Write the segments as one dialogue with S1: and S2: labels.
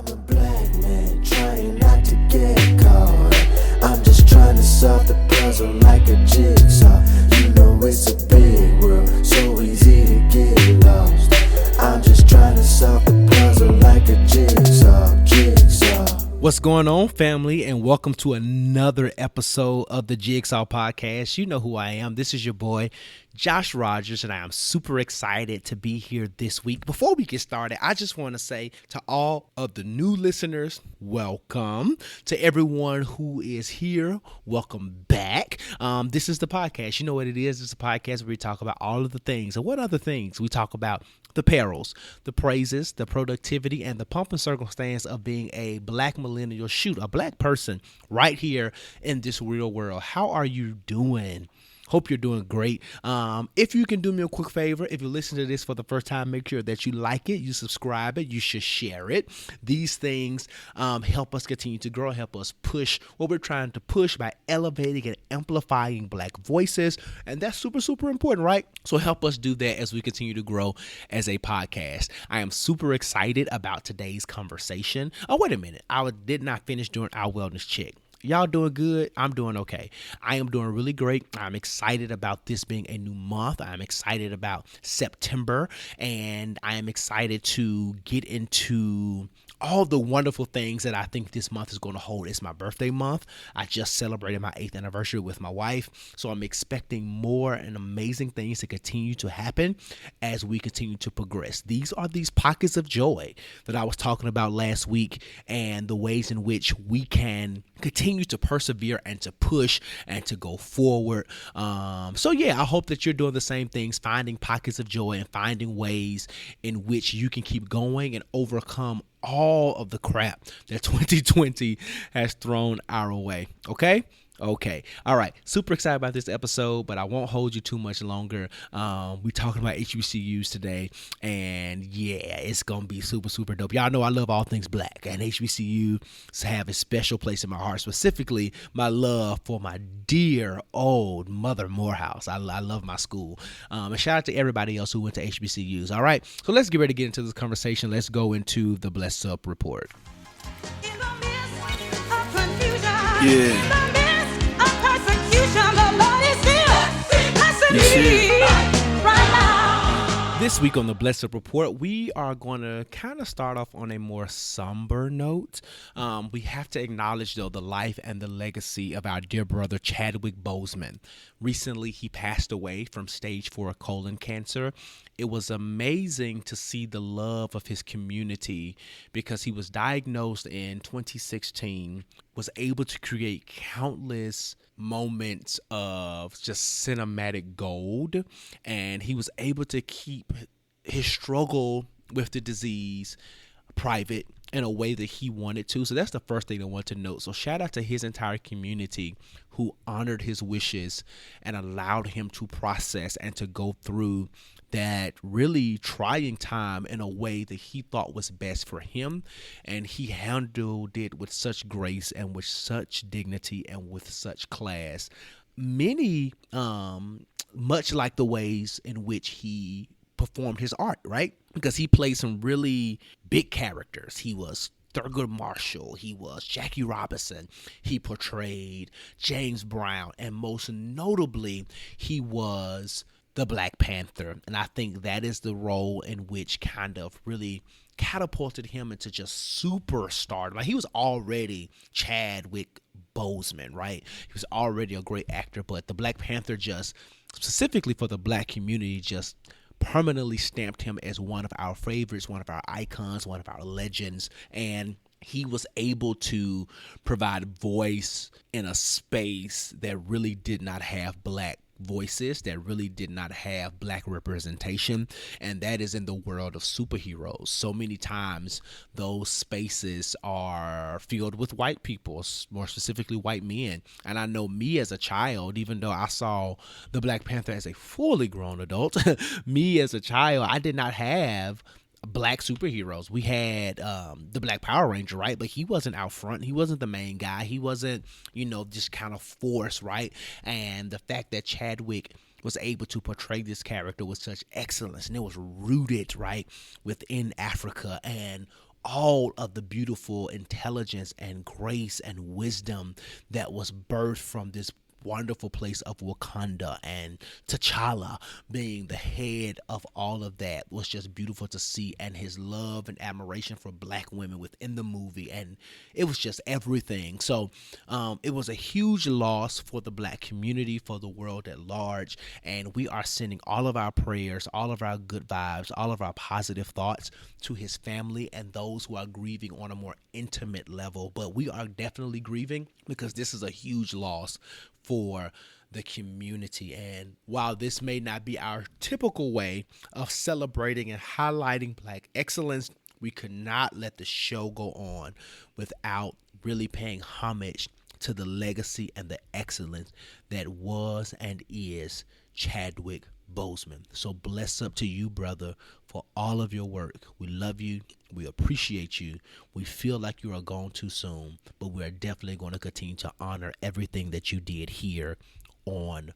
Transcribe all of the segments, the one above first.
S1: I'm a black man trying not to get caught. I'm just trying to solve the puzzle like a jigsaw. You know it's a big world, so easy to get lost. I'm just trying to solve the puzzle like a jigsaw.
S2: What's going on, family, and welcome to another episode of the Jigsaw Podcast. You know who I am. This is your boy, Josh Rogers, and I am super excited to be here this week. Before we get started, I just want to say to all of the new listeners, welcome. To everyone who is here, welcome back. This is the podcast. You know what it is. It's a podcast where we talk about all of the things. And what other things? We talk about the perils, the praises, the productivity, and the pump and circumstance of being a black millennial, a black person right here in this real world. How are you doing? Hope you're doing great. If you can do me a quick favor, if you listen to this for the first time, make sure that you like it, you subscribe it, you should share it. These things help us continue to grow, help us push what we're trying to push by elevating and amplifying black voices. And that's super, super important, right? So help us do that as we continue to grow as a podcast. I am super excited about today's conversation. Oh, wait a minute. I did not finish doing our wellness check. Y'all doing good? I'm doing okay. I am doing really great. I'm excited about this being a new month. I'm excited about September, and I am excited to get into all the wonderful things that I think this month is going to hold. It's my birthday month. I just celebrated my 8th anniversary with my wife, so I'm expecting more and amazing things to continue to happen as we continue to progress. These are these pockets of joy that I was talking about last week, and the ways in which we can continue to persevere and to push and to go forward. So yeah, I hope that you're doing the same things, finding pockets of joy and finding ways in which you can keep going and overcome all of the crap that 2020 has thrown our way. Okay. All right. Super excited about this episode, but I won't hold you too much longer. We talking about HBCUs today, and yeah, it's going to be super, super dope. Y'all know I love all things black, and HBCUs have a special place in my heart, specifically my love for my dear old mother Morehouse. I love my school. And shout out to everybody else who went to HBCUs. All right. So let's get ready to get into this conversation. Let's go into the Bless Up Report.
S1: Yeah.
S2: This week on the Bless Up Report, we are going to kind of start off on a more somber note. We have to acknowledge, though, the life and the legacy of our dear brother Chadwick Boseman. Recently, he passed away from stage 4 colon cancer. It was amazing to see the love of his community because he was diagnosed in 2016, was able to create countless moments of just cinematic gold, and he was able to keep his struggle with the disease private in a way that he wanted to. So that's the first thing I want to note. So shout out to his entire community who honored his wishes and allowed him to process and to go through that really trying time in a way that he thought was best for him. And he handled it with such grace and with such dignity and with such class. Many, much like the ways in which he performed his art, right? Because he played some really big characters. He was Thurgood Marshall. He was Jackie Robinson. He portrayed James Brown. And most notably, he was the Black Panther. And I think that is the role in which kind of really catapulted him into just superstar. Like, he was already Chadwick Boseman, right? He was already a great actor, but the Black Panther just, specifically for the black community, just permanently stamped him as one of our favorites, one of our icons, one of our legends. And he was able to provide voice in a space that really did not have black voices, that really did not have black representation, and that is in the world of superheroes. So many times those spaces are filled with white people, more specifically white men. And I know me as a child, even though I saw the Black Panther as a fully grown adult, me as a child, I did not have black superheroes. We had the Black Power Ranger, right? But he wasn't out front. He wasn't the main guy. He wasn't, just kind of force, right? And the fact that Chadwick was able to portray this character with such excellence, and it was rooted, right, within Africa and all of the beautiful intelligence and grace and wisdom that was birthed from this wonderful place of Wakanda, and T'Challa being the head of all of that was just beautiful to see, and his love and admiration for black women within the movie, and it was just everything. So it was a huge loss for the black community, for the world at large, and we are sending all of our prayers, all of our good vibes, all of our positive thoughts to his family and those who are grieving on a more intimate level. But we are definitely grieving because this is a huge loss for the community. And while this may not be our typical way of celebrating and highlighting black excellence, we could not let the show go on without really paying homage to the legacy and the excellence that was and is Chadwick Boseman. So bless up to you, brother, for all of your work. We love you. We appreciate you. We feel like you are gone too soon, but we're definitely going to continue to honor everything that you did here on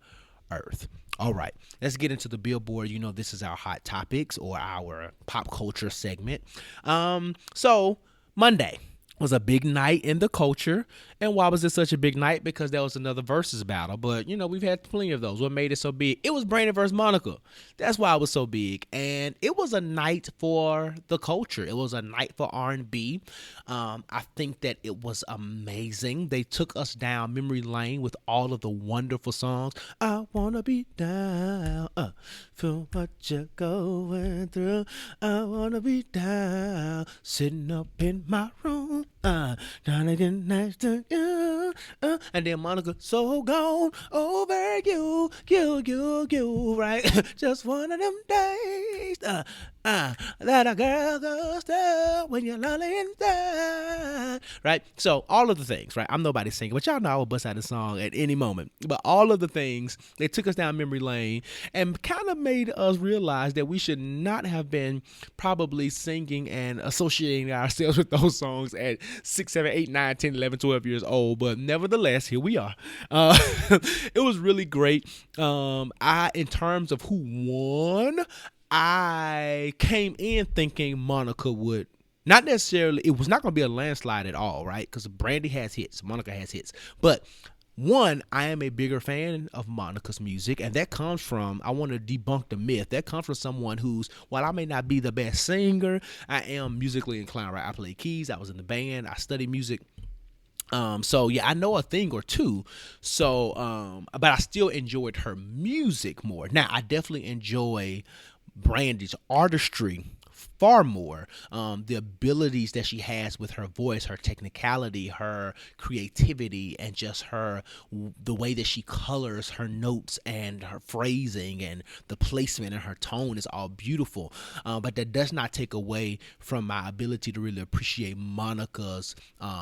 S2: Earth. All right, let's get into the Billboard. You know, this is our hot topics or our pop culture segment. So Monday was a big night in the culture. And why was it such a big night? Because there was another versus battle. But, you know, we've had plenty of those. What made it so big? It was Brandon versus Monica. That's why it was so big. And it was a night for the culture. It was a night for R&B. I think that it was amazing. They took us down memory lane with all of the wonderful songs. I want to be down for what you're going through. I want to be down sitting up in my room. Trying to get next to you. And then Monica, so gone over you, right? Just one of them days that a girl goes through when you're lonely inside, right? So all of the things, right? I'm nobody singing, but y'all know I will bust out a song at any moment. But all of the things, they took us down memory lane and kind of made us realize that we should not have been probably singing and associating ourselves with those songs at 6, 7, 8, 9, 10, 11, 12 years old. But nevertheless, here we are. It was really great. In terms of who won, I came in thinking Monica would. Not necessarily, it was not going to be a landslide at all, right? Because Brandy has hits, Monica has hits. But one, I am a bigger fan of Monica's music, and that comes from, I want to debunk the myth, that comes from someone who's, while I may not be the best singer, I am musically inclined, right? I play keys, I was in the band, I study music. So yeah, I know a thing or two. So, but I still enjoyed her music more. Now, I definitely enjoy Brandy's artistry far more. The abilities that she has with her voice, her technicality, her creativity, and just the way that she colors her notes and her phrasing and the placement and her tone is all beautiful. But that does not take away from my ability to really appreciate Monica's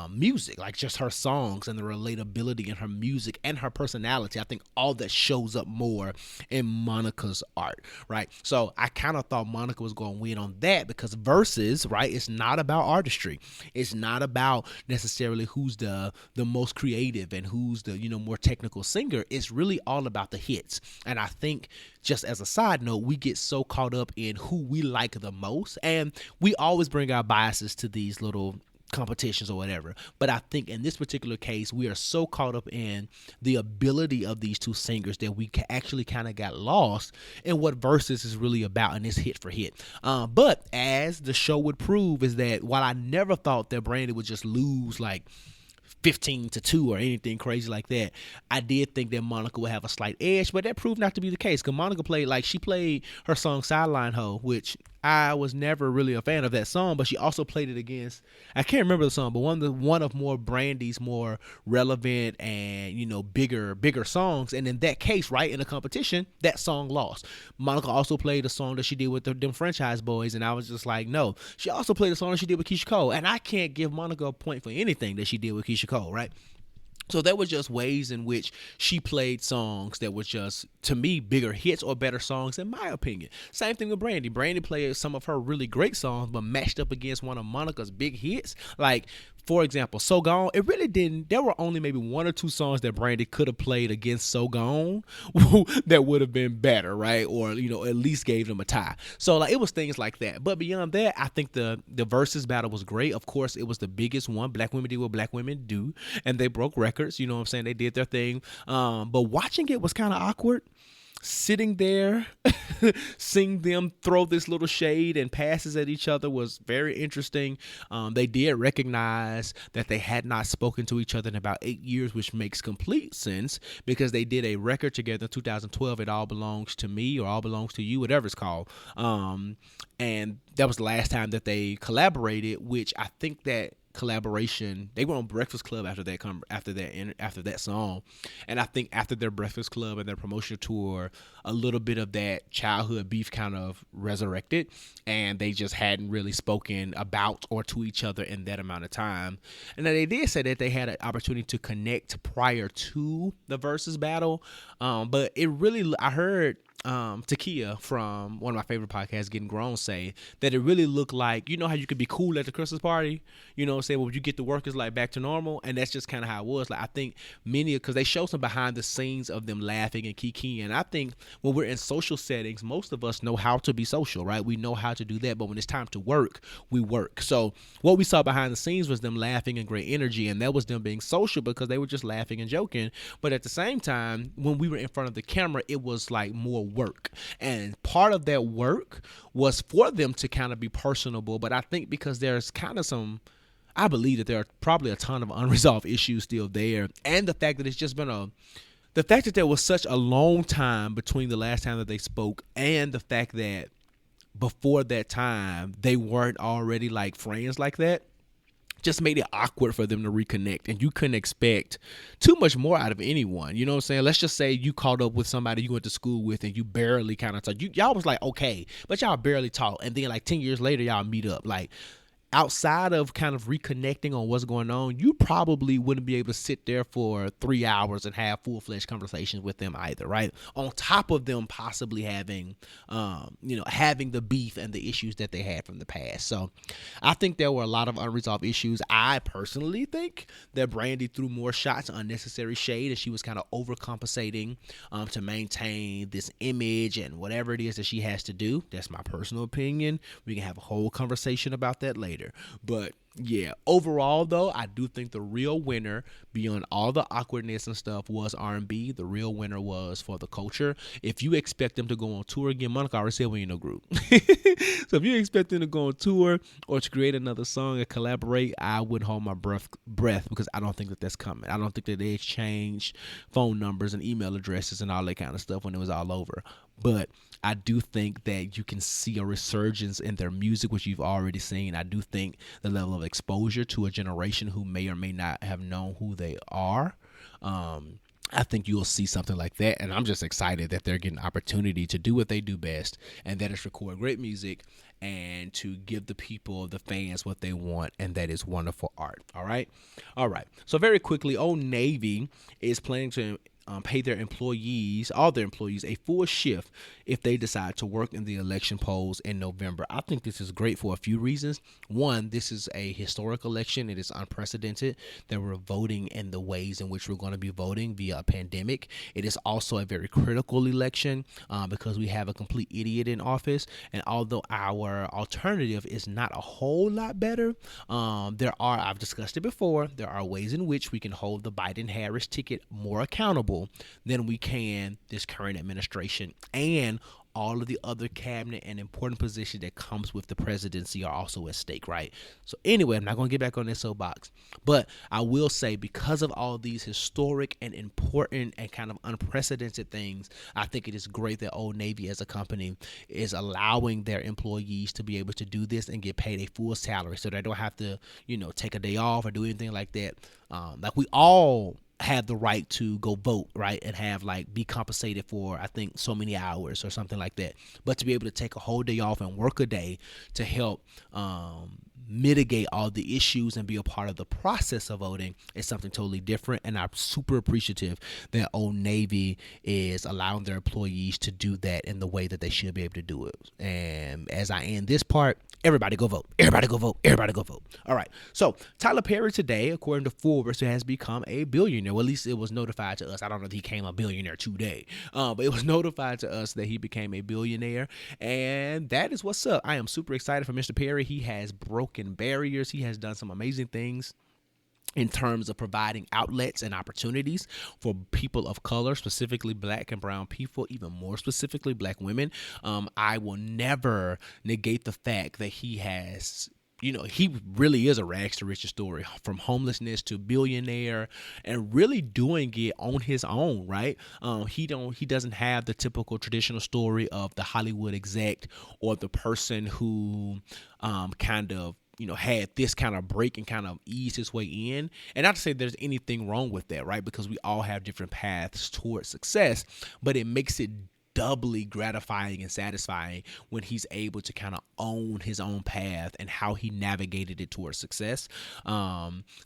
S2: music, like just her songs and the relatability in her music and her personality. I think all that shows up more in Monica's art, right? So I kind of thought Monica was going to win on that, because versus, right, it's not about artistry. It's not about necessarily who's the most creative and who's the, more technical singer. It's really all about the hits. And I think, just as a side note, we get so caught up in who we like the most, and we always bring our biases to these little competitions or whatever. But I think in this particular case, we are so caught up in the ability of these two singers that we actually kind of got lost in what Versus is really about, and it's hit for hit. But as the show would prove, is that while I never thought that Brandy would just lose like 15-2 or anything crazy like that, I did think that Monica would have a slight edge, but that proved not to be the case, because Monica played her song Sideline Ho, which I was never really a fan of that song, but she also played it against, I can't remember the song, but one of more Brandy's more relevant and bigger songs. And in that case, right, in the competition, that song lost. Monica also played a song that she did with them Franchise Boys, and I was just like, no. She also played a song that she did with Keisha Cole, and I can't give Monica a point for anything that she did with Keisha Cole, right? So there was just ways in which she played songs that were just, to me, bigger hits or better songs, in my opinion. Same thing with Brandy. Brandy played some of her really great songs, but matched up against one of Monica's big hits. Like, for example, So Gone, it really didn't. There were only maybe one or two songs that Brandy could have played against So Gone that would have been better, right? Or, at least gave them a tie. So, like, it was things like that. But beyond that, I think the versus battle was great. Of course, it was the biggest one. Black women did what black women do, and they broke records. You know what I'm saying? They did their thing. But watching it was kind of awkward. Sitting there, seeing them throw this little shade and passes at each other was very interesting. They did recognize that they had not spoken to each other in about 8 years, which makes complete sense because they did a record together in 2012, It All Belongs to Me or All Belongs to You, whatever it's called. And that was the last time that they collaborated, which I think that collaboration, they were on Breakfast Club after that song, and I think after their Breakfast Club and their promotional tour, a little bit of that childhood beef kind of resurrected, and they just hadn't really spoken about or to each other in that amount of time. And then they did say that they had an opportunity to connect prior to the versus battle, but it really, I heard Takia from one of my favorite podcasts, Getting Grown, say that it really looked like, how you could be cool at the Christmas party, say, well, you get to work is like back to normal, and that's just kind of how it was. Like, I think because they show some behind the scenes of them laughing and kikiing, and I think when we're in social settings, most of us know how to be social, right? We know how to do that, but when it's time to work, we work. So what we saw behind the scenes was them laughing and great energy, and that was them being social because they were just laughing and joking. But at the same time, when we were in front of the camera, it was like more work, and part of that work was for them to kind of be personable. But I think because there's kind of I believe that there are probably a ton of unresolved issues still there, and the fact that it's just been the fact that there was such a long time between the last time that they spoke and the fact that before that time they weren't already like friends like that, just made it awkward for them to reconnect, and you couldn't expect too much more out of anyone. You know what I'm saying? Let's just say you caught up with somebody you went to school with and you barely kind of talked. Y'all was like, okay, but y'all barely talk. And then like 10 years later, y'all meet up. Like, outside of kind of reconnecting on what's going on, you probably wouldn't be able to sit there for 3 hours and have full-fledged conversations with them either, right? On top of them possibly having, having the beef and the issues that they had from the past. So I think there were a lot of unresolved issues. I personally think that Brandy threw more shots, unnecessary shade, and she was kind of overcompensating to maintain this image and whatever it is that she has to do. That's my personal opinion. We can have a whole conversation about that later. But yeah, overall though, I do think the real winner, beyond all the awkwardness and stuff, was R&B. The real winner was For the Culture. If you expect them to go on tour again, Monica already said we ain't no group. So if you expect them to go on tour or to create another song and collaborate, I wouldn't hold my breath because I don't think that that's coming. I don't think that they exchanged phone numbers and email addresses and all that kind of stuff when it was all over. But I do think that you can see a resurgence in their music, which you've already seen. I do think the level of exposure to a generation who may or may not have known who they are, I think you'll see something like that. And I'm just excited that they're getting an opportunity to do what they do best, and that is record great music and to give the people, the fans, what they want, and that is wonderful art. All right. So very quickly, Old Navy is planning to pay their employees, all their employees, a full shift if they decide to work in the election polls in November. I think this is great for a few reasons. One, this is a historic election. It is unprecedented that we're voting in the ways in which we're going to be voting via a pandemic. It is also a very critical election because we have a complete idiot in office. And although our alternative is not a whole lot better, I've discussed it before, there are ways in which we can hold the Biden-Harris ticket more accountable than we can this current administration, and all of the other cabinet and important positions that comes with the presidency are also at stake, right? So anyway, I'm not going to get back on this soapbox, but I will say, because of all these historic and important and kind of unprecedented things, I think it is great that Old Navy as a company is allowing their employees to be able to do this and get paid a full salary, so they don't have to, take a day off or do anything like that. Like, we all have the right to go vote, right, and have be compensated for, I think, so many hours or something like that. But to be able to take a whole day off and work a day to help mitigate all the issues and be a part of the process of voting is something totally different. And I'm super appreciative that Old Navy is allowing their employees to do that in the way that they should be able to do it. And as I end this part, everybody go vote. Everybody go vote. Everybody go vote. All right. So Tyler Perry today, according to Forbes, has become a billionaire. Well, at least it was notified to us. I don't know if he became a billionaire today, but it was notified to us that he became a billionaire. And that is what's up. I am super excited for Mr. Perry. He has broken barriers. He has done some amazing things in terms of providing outlets and opportunities for people of color, specifically black and brown people, even more specifically black women. I will never negate the fact that he has, he really is a rags to riches story, from homelessness to billionaire, and really doing it on his own, right? He doesn't have the typical traditional story of the Hollywood exec or the person who kind of had this kind of break and kind of eased his way in. And not to say there's anything wrong with that, right? Because we all have different paths towards success, but it makes it doubly gratifying and satisfying when he's able to kind of own his own path and how he navigated it towards success.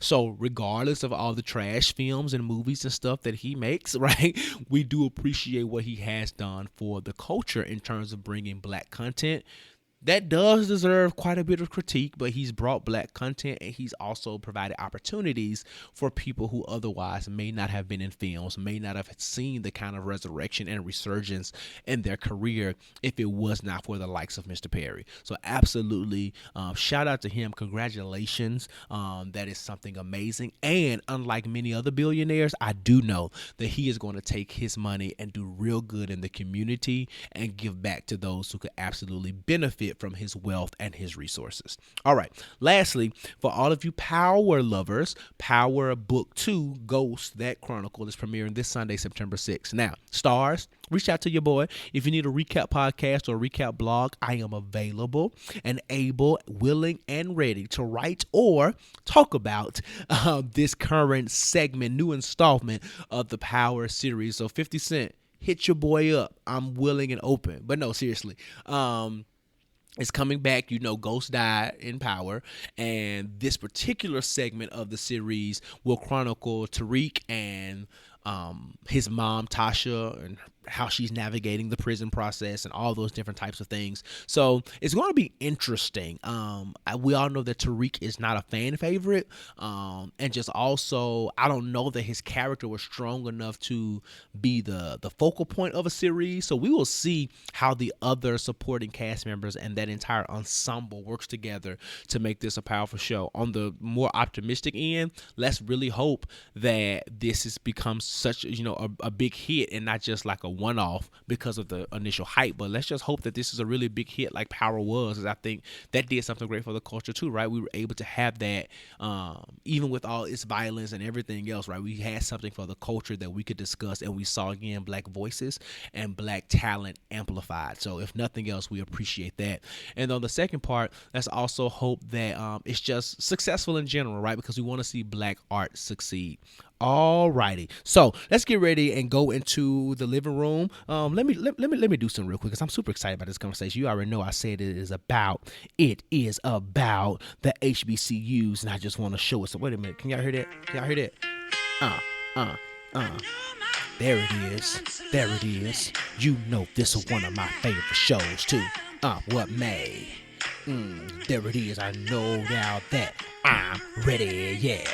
S2: So regardless of all the trash films and movies and stuff that he makes, right, we do appreciate what he has done for the culture in terms of bringing black content. That does deserve quite a bit of critique, but he's brought black content, and he's also provided opportunities for people who otherwise may not have been in films, may not have seen the kind of resurrection and resurgence in their career if it was not for the likes of Mr. Perry. So absolutely, shout out to him. Congratulations. That is something amazing. And unlike many other billionaires, I do know that he is going to take his money and do real good in the community and give back to those who could absolutely benefit from his wealth and his resources. All right. Lastly, for all of you Power lovers, Power Book 2 Ghost, that Chronicle, is premiering this Sunday, September 6th. Now, stars, reach out to your boy. If you need a recap podcast or a recap blog, I am available and able, willing, and ready to write or talk about this current segment, new installment of the Power series. So 50 Cent, hit your boy up. I'm willing and open. But no, seriously. It's coming back. Ghost died in Power, and this particular segment of the series will chronicle Tariq and his mom, Tasha, and how she's navigating the prison process and all those different types of things. So it's going to be interesting. We all know that Tariq is not a fan favorite. And just also, I don't know that his character was strong enough to be the focal point of a series. So we will see how the other supporting cast members and that entire ensemble works together to make this a powerful show. On the more optimistic end, let's really hope that this has become such, a big hit and not just like a one-off because of the initial hype, but let's just hope that this is a really big hit like Power was, because I think that did something great for the culture too, right? We were able to have that, even with all its violence and everything else, right? We had something for the culture that we could discuss, and we saw again black voices and black talent amplified. So if nothing else, we appreciate that. And on the second part, let's also hope that it's just successful in general, right? Because we want to see black art succeed. Alrighty, so let's get ready and go into the living room. Let me do something real quick, because I'm super excited about this conversation. You already know I said it is about the HBCUs, and I just want to show it. So wait a minute, can y'all hear that? Can y'all hear that? There it is. There it is. This is one of my favorite shows too. What May? There it is. I know now that I'm ready, yeah.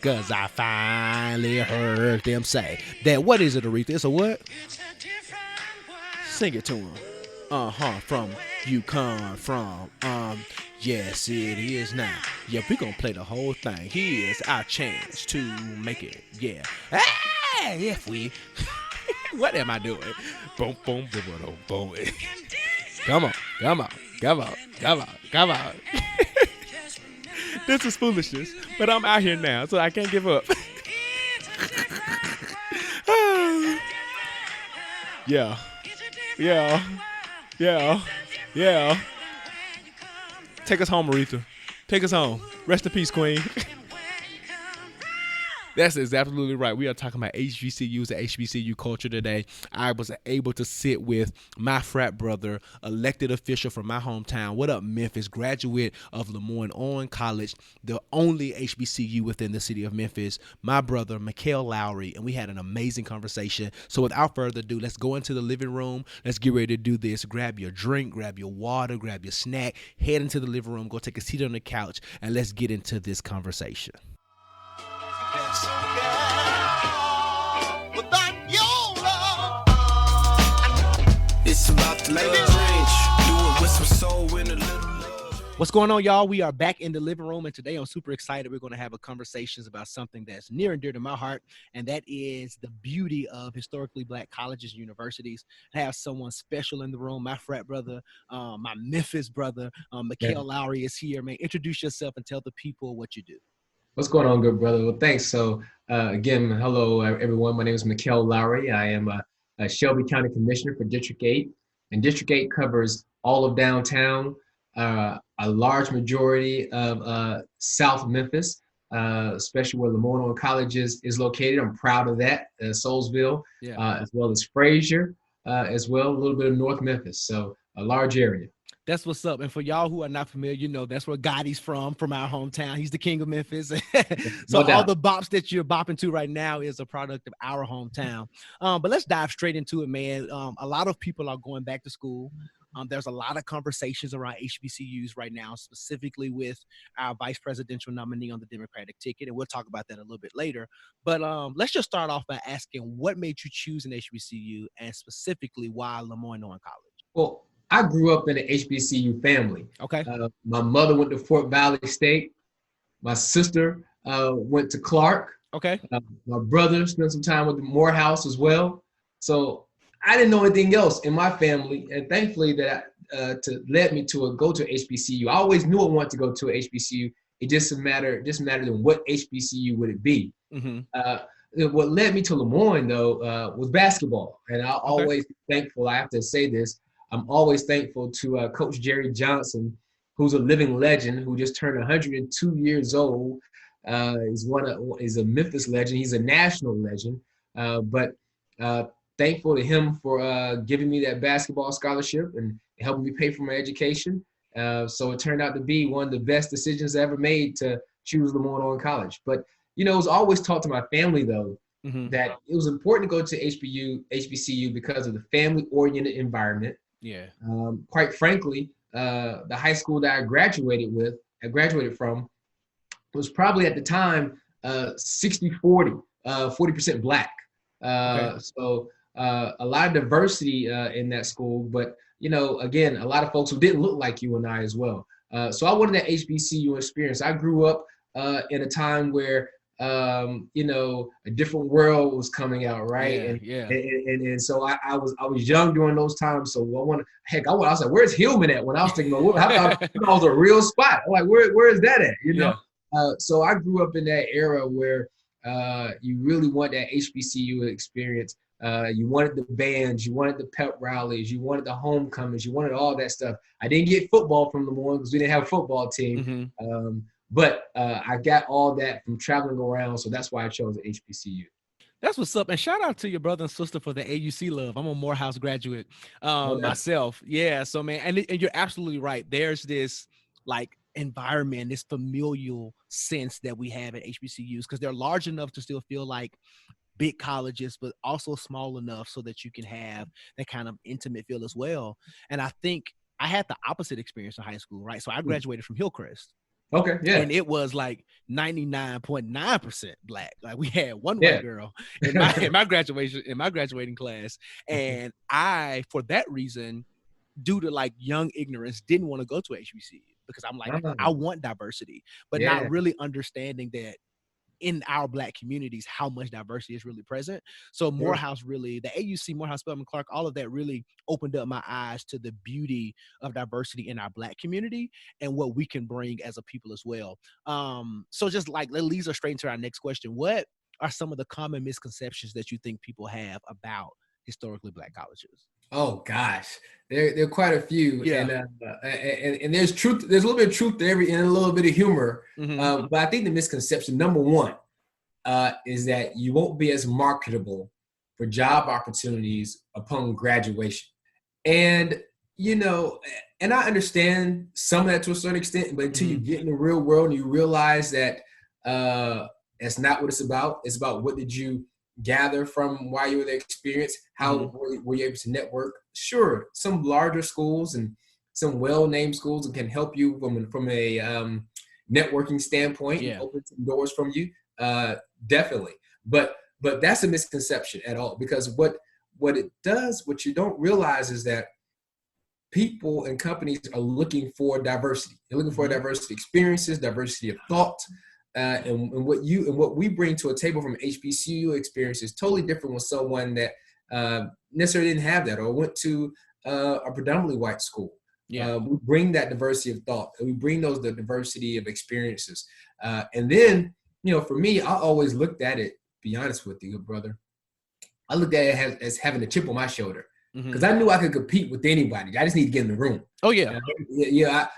S2: Cause I finally heard them say that. What is it, Aretha? It's a what? Sing it to him. From you come from. Yes, it is now. Yeah, we gonna play the whole thing. Here's our chance to make it, yeah. Hey, if we. What am I doing? Boom, boom, boom, boom, boom. Come on, come on, come on, come on, come on. This is foolishness, but I'm out here now, so I can't give up. Yeah. Yeah. Yeah. Yeah. Take us home, Aretha. Take us home. Rest in peace, Queen. That's absolutely right. We are talking about HBCUs and HBCU culture today. I was able to sit with my frat brother, elected official from my hometown. What up, Memphis? Graduate of Lemoyne College, the only HBCU within the city of Memphis. My brother, Mickell Lowery, and we had an amazing conversation. So without further ado, let's go into the living room. Let's get ready to do this. Grab your drink, grab your water, grab your snack, head into the living room, go take a seat on the couch, and let's get into this conversation. It's about the love change. Do it with some soul in a little love. What's going on, y'all? We are back in the living room, and today I'm super excited. We're going to have a conversations about something that's near and dear to my heart, and that is the beauty of historically Black colleges and universities. I have someone special in the room, my frat brother, my Memphis brother, Mickell Lowery is here. Man, introduce yourself and tell the people what you do.
S3: What's going on, good brother? Well, thanks. So again, hello, everyone. My name is Mickell Lowery. I am a Shelby County Commissioner for District 8. And District 8 covers all of downtown, a large majority of South Memphis, especially where Lemoyne College is located. I'm proud of that. Soulsville, as well as Frazier, as well, a little bit of North Memphis. So a large area.
S2: That's what's up. And for y'all who are not familiar, you know, that's where Gotti's from our hometown. He's the king of Memphis. So all the bops that you're bopping to right now is a product of our hometown. But let's dive straight into it, man. A lot of people are going back to school. There's a lot of conversations around HBCUs right now, specifically with our vice presidential nominee on the Democratic ticket. And we'll talk about that a little bit later. But let's just start off by asking what made you choose an HBCU and specifically why Lemoyne College?
S3: Well, I grew up in an HBCU family.
S2: Okay.
S3: My mother went to Fort Valley State. My sister went to Clark.
S2: Okay.
S3: My brother spent some time with the Morehouse as well. So I didn't know anything else in my family, and thankfully that led me to go to HBCU. I always knew I wanted to go to a HBCU. It just mattered in what HBCU would it be. Mm-hmm. What led me to Lemoyne though was basketball, and I'll always be thankful. I have to say this. I'm always thankful to Coach Jerry Johnson, who's a living legend, who just turned 102 years old. He's a Memphis legend. He's a national legend. But thankful to him for giving me that basketball scholarship and helping me pay for my education. So it turned out to be one of the best decisions I ever made to choose Lemoyne College. But, you know, it was always taught to my family, though, that it was important to go to HBCU because of the family-oriented environment. Yeah. Quite frankly, the high school that I graduated from was probably at the time 60-40, 40% Black. So a lot of diversity in that school, but you know, again, a lot of folks who didn't look like you and I as well. So I wanted that HBCU experience. I grew up in a time where you know, a different world was coming out, right? And so I was young during those times. So I was like, where's Hillman at? When I was thinking, how about it was a real spot? I'm like, where is that at? You know? So I grew up in that era where you really want that HBCU experience. You wanted the bands, you wanted the pep rallies, you wanted the homecomings, you wanted all that stuff. I didn't get football from Lemoyne because we didn't have a football team. But I got all that from traveling around, so that's why I chose the HBCU.
S2: That's what's up. And shout out to your brother and sister for the AUC love. I'm a Morehouse graduate myself. Yeah, so man, and you're absolutely right. There's this like environment, this familial sense that we have at HBCUs because they're large enough to still feel like big colleges, but also small enough so that you can have that kind of intimate feel as well. And I think I had the opposite experience in high school, right? So I graduated from Hillcrest.
S3: Okay, yeah.
S2: And it was like 99.9% Black. Like we had one white girl in my graduating class. And I, for that reason, due to like young ignorance, didn't want to go to HBCU because I'm like, I want diversity, but not really understanding that in our Black communities, how much diversity is really present. So Morehouse really, the AUC, Morehouse, Spelman Clark, all of that really opened up my eyes to the beauty of diversity in our Black community and what we can bring as a people as well. So just like, that leads us straight into our next question. What are some of the common misconceptions that you think people have about historically Black colleges?
S3: Oh gosh, there are quite a few, and there's truth. There's a little bit of truth to and a little bit of humor. But I think the misconception number one is that you won't be as marketable for job opportunities upon graduation. And, you know, and I understand some of that to a certain extent, but until you get in the real world and you realize that that's not what it's about. It's about what did you gather from while you were there, experience, how were you able to network? Sure, some larger schools and some well-named schools can help you from a networking standpoint and open some doors from you. Definitely. But that's a misconception at all, because what it does, what you don't realize is that people and companies are looking for diversity. They're looking for diversity experiences, diversity of thought, and what we bring to a table from HBCU experience is totally different with someone that necessarily didn't have that or went to a predominantly white school. We bring that diversity of thought, and we bring the diversity of experiences. And then, you know, for me, I always looked at it, be honest with you, brother, I looked at it as having a chip on my shoulder, because I knew I could compete with anybody. I just need to get in the room.
S2: Oh yeah.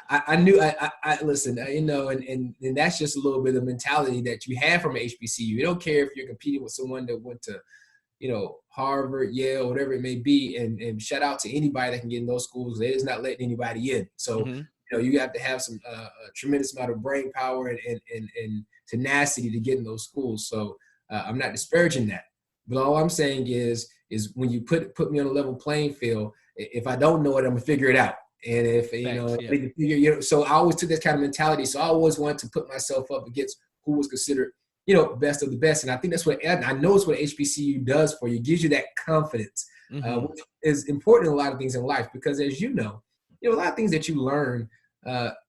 S3: I knew I listen, you know, and that's just a little bit of mentality that you have from an HBCU. You don't care if you're competing with someone that went to, you know, Harvard, Yale, whatever it may be, and shout out to anybody that can get in those schools. They're just not letting anybody in. So, you know, you have to have some a tremendous amount of brain power and tenacity to get in those schools. So I'm not disparaging that. But all I'm saying is when you put me on a level playing field, if I don't know it, I'm gonna figure it out. And if so I always took that kind of mentality. So I always wanted to put myself up against who was considered, you know, best of the best. And I think that's what I know it's what HBCU does for you. It gives you that confidence, which is important in a lot of things in life, because as you know, a lot of things that you learn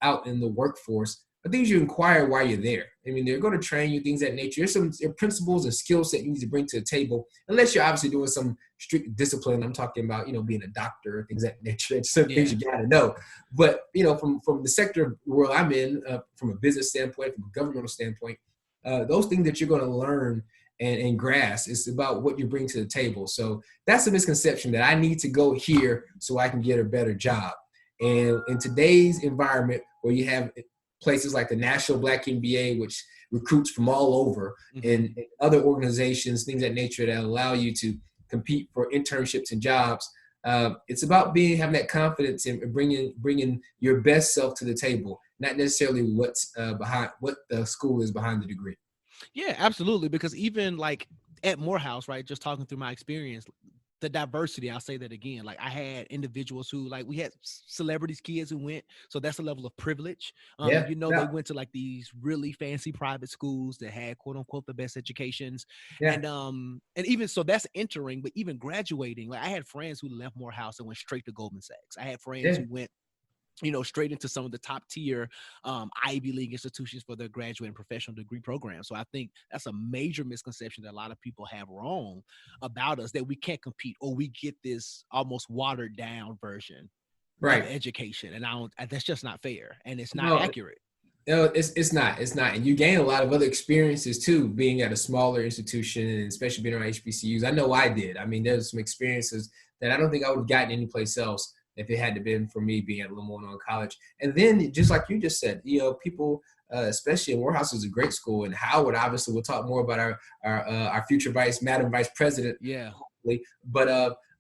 S3: out in the workforce are things you acquire while you're there. I mean, they're going to train you, things of that nature. There's some principles and skill set you need to bring to the table, unless you're obviously doing some strict discipline. I'm talking about, you know, being a doctor, things of that nature. It's some things you got to know. But, you know, from the sector world I'm in, from a business standpoint, from a governmental standpoint, those things that you're going to learn and grasp, it's about what you bring to the table. So that's a misconception that I need to go here so I can get a better job. And in today's environment where you have places like the National Black MBA, which recruits from all over, and other organizations, things of that nature that allow you to compete for internships and jobs. It's about having that confidence and bringing your best self to the table, not necessarily what's behind what the school is behind the degree.
S2: Yeah, absolutely. Because even like at Morehouse, right, just talking through my experience, the diversity, I'll say that again, like I had individuals who, like, we had celebrities, kids who went, so that's a level of privilege. They went to like these really fancy private schools that had quote unquote the best educations. And even so that's entering, but even graduating, like I had friends who left Morehouse and went straight to Goldman Sachs. I had friends who went, you know, straight into some of the top tier Ivy League institutions for their graduate and professional degree programs. So I think that's a major misconception that a lot of people have wrong about us, that we can't compete, or we get this almost watered down version of education. And that's just not fair, and it's not accurate.
S3: No, it's not. And you gain a lot of other experiences too, being at a smaller institution, and especially being around HBCUs. I know I did. I mean, there's some experiences that I don't think I would have gotten anyplace else if it had to been for me being at Lamont College. And then, just like you just said, you know, people, especially in Morehouse, is a great school, and Howard, obviously, we'll talk more about our future Madam Vice President.
S2: Yeah.
S3: Hopefully.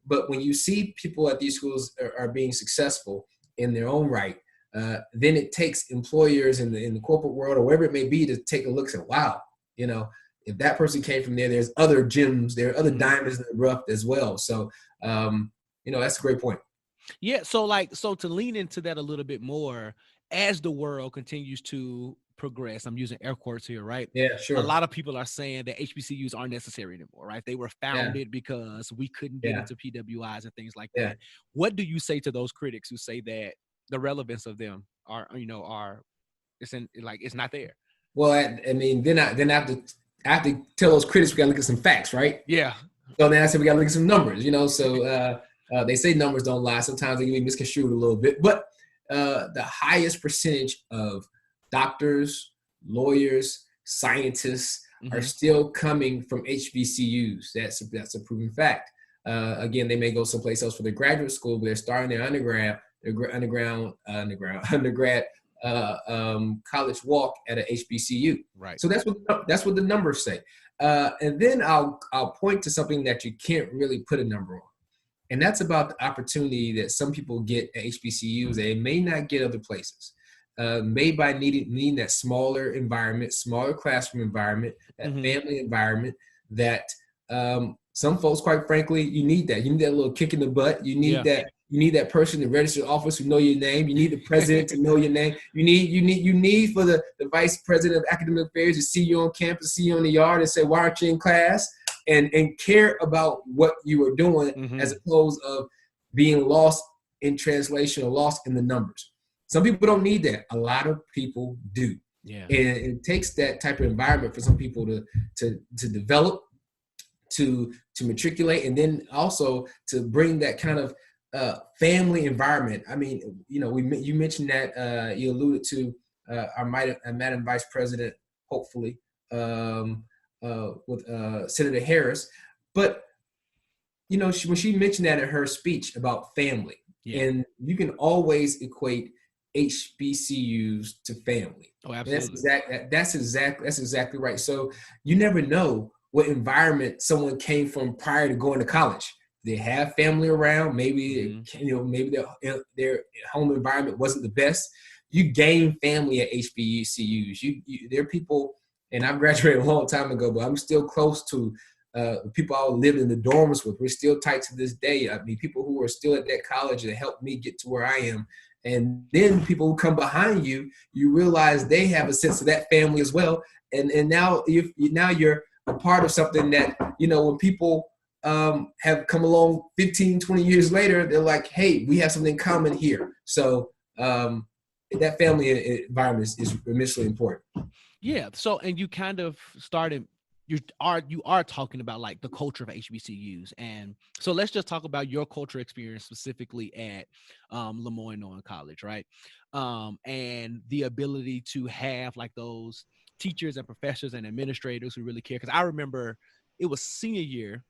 S3: But when you see people at these schools are being successful in their own right, then it takes employers in the corporate world or wherever it may be to take a look and say, wow, you know, if that person came from there, there's other gems, there are other diamonds in the rough as well. So, you know, that's a great point.
S2: Yeah. So to lean into that a little bit more, as the world continues to progress, I'm using air quotes here, right?
S3: Yeah, sure.
S2: A lot of people are saying that HBCUs aren't necessary anymore, right? They were founded because we couldn't get into PWIs and things like that. What do you say to those critics who say that the relevance of them it's not there?
S3: Well, I mean, then I have to tell those critics we got to look at some facts, right?
S2: Yeah.
S3: So then I said we got to look at some numbers, you know. So they say numbers don't lie. Sometimes they can be misconstrued a little bit. But the highest percentage of doctors, lawyers, scientists are still coming from HBCUs. That's a proven fact. Again, they may go someplace else for their graduate school, but they're starting their undergrad college walk at a HBCU.
S2: Right.
S3: So that's what the numbers say. And then I'll point to something that you can't really put a number on. And that's about the opportunity that some people get at HBCUs they may not get other places. Made by needing that smaller environment, smaller classroom environment, that family environment that some folks, quite frankly, you need that. You need that little kick in the butt. You need that. You need that person in the registered office who know your name. You need the president to know your name. You need for the vice president of academic affairs to see you on campus, see you in the yard and say, why aren't you in class? And care about what you are doing as opposed of being lost in translation or lost in the numbers. Some people don't need that. A lot of people do. Yeah. And it takes that type of environment for some people to develop, to matriculate, and then also to bring that kind of family environment. I mean, you mentioned that you alluded to our Madam Vice President, hopefully, with Senator Harris. But, when she mentioned that in her speech about family, and you can always equate HBCUs to family. Oh, absolutely. That's exactly right. So you never know what environment someone came from prior to going to college. They have family around. Maybe maybe their home environment wasn't the best. You gain family at HBCUs. There are people, and I graduated a long time ago, but I'm still close to people I lived in the dorms with. We're still tight to this day. I mean, people who are still at that college that helped me get to where I am. And then people who come behind you, you realize they have a sense of that family as well. And now you're a part of something that, when people have come along 15, 20 years later, they're like, hey, we have something in common here. So that family environment is immensely important. Yeah.
S2: So, and you kind of started, you are talking about like the culture of HBCUs. And so let's just talk about your culture experience specifically at Lemoyne College, right? And the ability to have like those teachers and professors and administrators who really care. Because I remember it was senior year,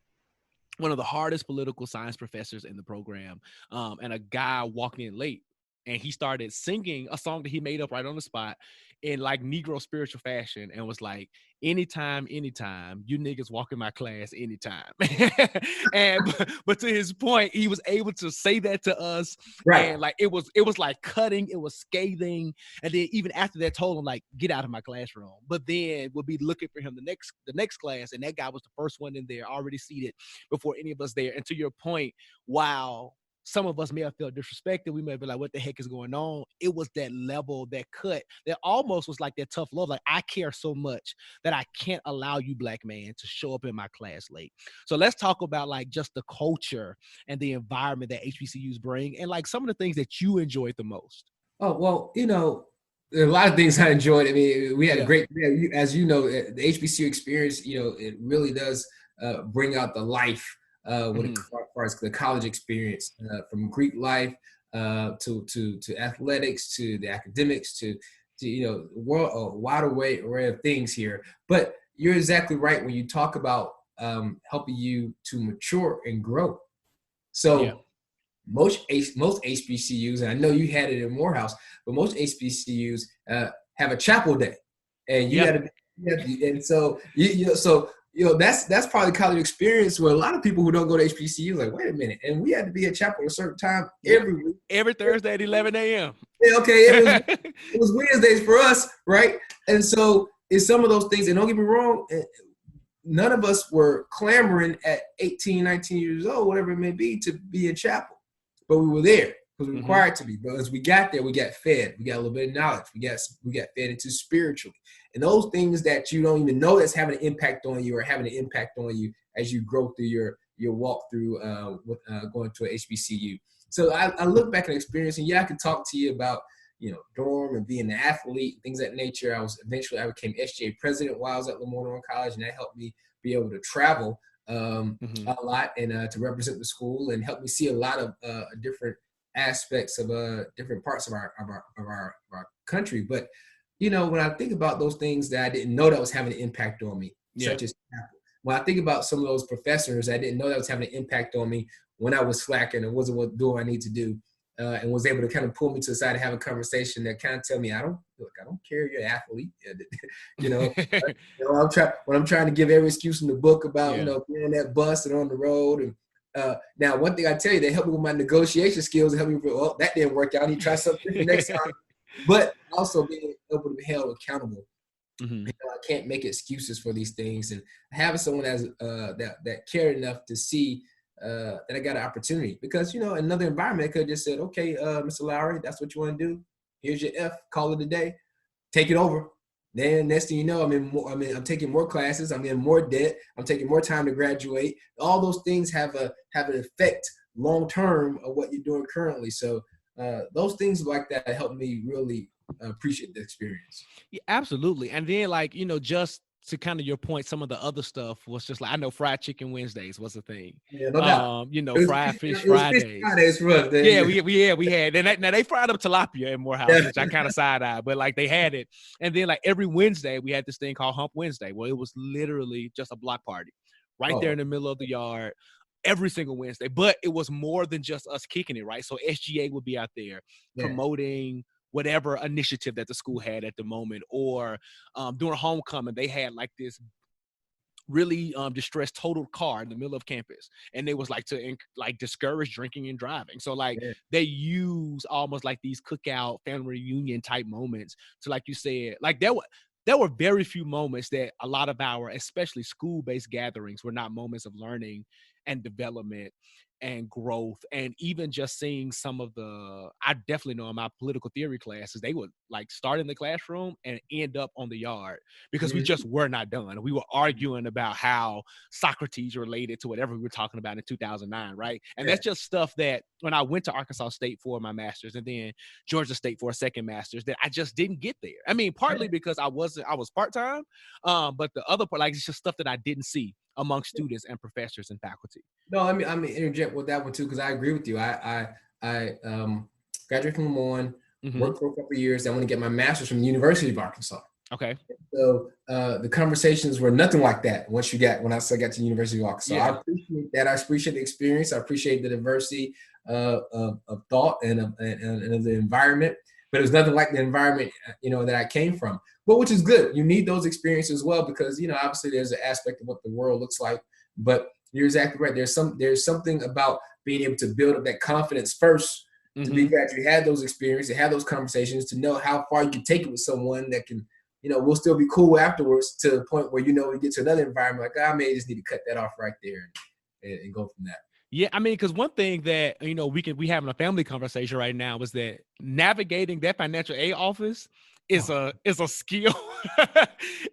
S2: one of the hardest political science professors in the program, and a guy walking in late, and he started singing a song that he made up right on the spot in like Negro spiritual fashion, and was like, anytime, you niggas walk in my class anytime. but to his point, he was able to say that to us, right? And like it was like cutting, it was scathing, and then even after that told him like, get out of my classroom. But then we'll be looking for him the next class, and that guy was the first one in there, already seated before any of us there. And to your point, wow, some of us may have felt disrespected. We may be like, what the heck is going on? It was that level, that cut, that almost was like that tough love. Like, I care so much that I can't allow you, black man, to show up in my class late. So let's talk about like just the culture and the environment that HBCUs bring, and like some of the things that you enjoyed the most.
S3: Oh, well, there are a lot of things I enjoyed. I mean, we had a great, as you know, the HBCU experience, it really does bring out the life as far as the college experience, from Greek life to athletics, to the academics, to a wide array of things here. But you're exactly right when you talk about helping you to mature and grow. So most HBCUs, and I know you had it in Morehouse, but most HBCUs have a chapel day, and you got to, and so that's probably college experience where a lot of people who don't go to HBCU like, wait a minute, and we had to be at chapel at a certain time every week.
S2: Every Thursday at 11 a.m.
S3: Yeah, okay, it was Wednesdays for us, right? And so it's some of those things, and don't get me wrong, none of us were clamoring at 18, 19 years old, whatever it may be, to be in chapel. But we were there because we were required to be. But as we got there, we got fed. We got a little bit of knowledge. We got fed into spiritually. And those things that you don't even know that's having an impact on you, or having an impact on you as you grow through your walk through going to a HBCU. So I look back at experience, and I could talk to you about dorm and being an athlete, things of that nature. I became SGA president while I was at Lemoyne College, and that helped me be able to travel a lot and to represent the school, and help me see a lot of different aspects of different parts of our country. But when I think about those things that I didn't know that was having an impact on me, such as Apple. When I think about some of those professors, I didn't know that was having an impact on me when I was slacking and wasn't doing what I need to do. and was able to kind of pull me to the side and have a conversation that kind of tell me, I don't care you're an athlete. you know, when I'm trying to give every excuse in the book about, being on that bus and on the road. And now one thing I tell you, they help me with my negotiation skills and help me with, well, that didn't work out. I need to try something different next time. But also being able to be held accountable.
S2: Mm-hmm.
S3: I can't make excuses for these things. And having someone as that cared enough to see that I got an opportunity, because another environment could have just said, okay, Mr. Lowery, that's what you want to do. Here's your F. Call it a day. Take it over. Then next thing you know, I'm taking more classes. I'm in more debt. I'm taking more time to graduate. All those things have an effect long term of what you're doing currently. So those things like that help me really appreciate the experience.
S2: Yeah, absolutely. And then just to kind of your point, some of the other stuff was just like, I know fried chicken Wednesdays was a thing.
S3: Yeah, no doubt.
S2: Fried fish Fridays.
S3: Fish Fridays for us.
S2: Yeah, we had. And now they fried up tilapia in Morehouse, which I kind of side-eyed, but like they had it. And then like every Wednesday we had this thing called Hump Wednesday. Well, it was literally just a block party right there in the middle of the yard every single Wednesday. But it was more than just us kicking it, right? So SGA would be out there promoting whatever initiative that the school had at the moment, or during homecoming, they had like this really distressed totaled car in the middle of campus, and they was like to discourage drinking and driving. So they use almost like these cookout family reunion type moments to, like you said, like there were very few moments that a lot of our, especially school-based gatherings, were not moments of learning and development and growth. And even just seeing some of I definitely know in my political theory classes, they would like start in the classroom and end up on the yard because we just were not done. We were arguing about how Socrates related to whatever we were talking about in 2009, right? And that's just stuff that when I went to Arkansas State for my master's and then Georgia State for a second master's, that I just didn't get there. I mean, partly because I was part-time, but the other part, like, it's just stuff that I didn't see among students and professors and faculty.
S3: No, I mean interject with that one too, because I agree with you. I graduated from Lemoyne, worked for a couple of years. I want to get my master's from the University of Arkansas.
S2: Okay.
S3: So the conversations were nothing like that when I got to the University of Arkansas. I appreciate that. I appreciate the experience. I appreciate the diversity of thought and of the environment. But it was nothing like the environment, that I came from. But which is good. You need those experiences as well, because obviously there's an aspect of what the world looks like. But you're exactly right. There's something about being able to build up that confidence first, to be glad you had those experiences, to have those conversations, to know how far you can take it with someone that can, we'll still be cool afterwards, to the point where we get to another environment like, I may just need to cut that off right there and go from that.
S2: Yeah, I mean, because one thing that we having a family conversation right now is that navigating that financial aid office is a skill.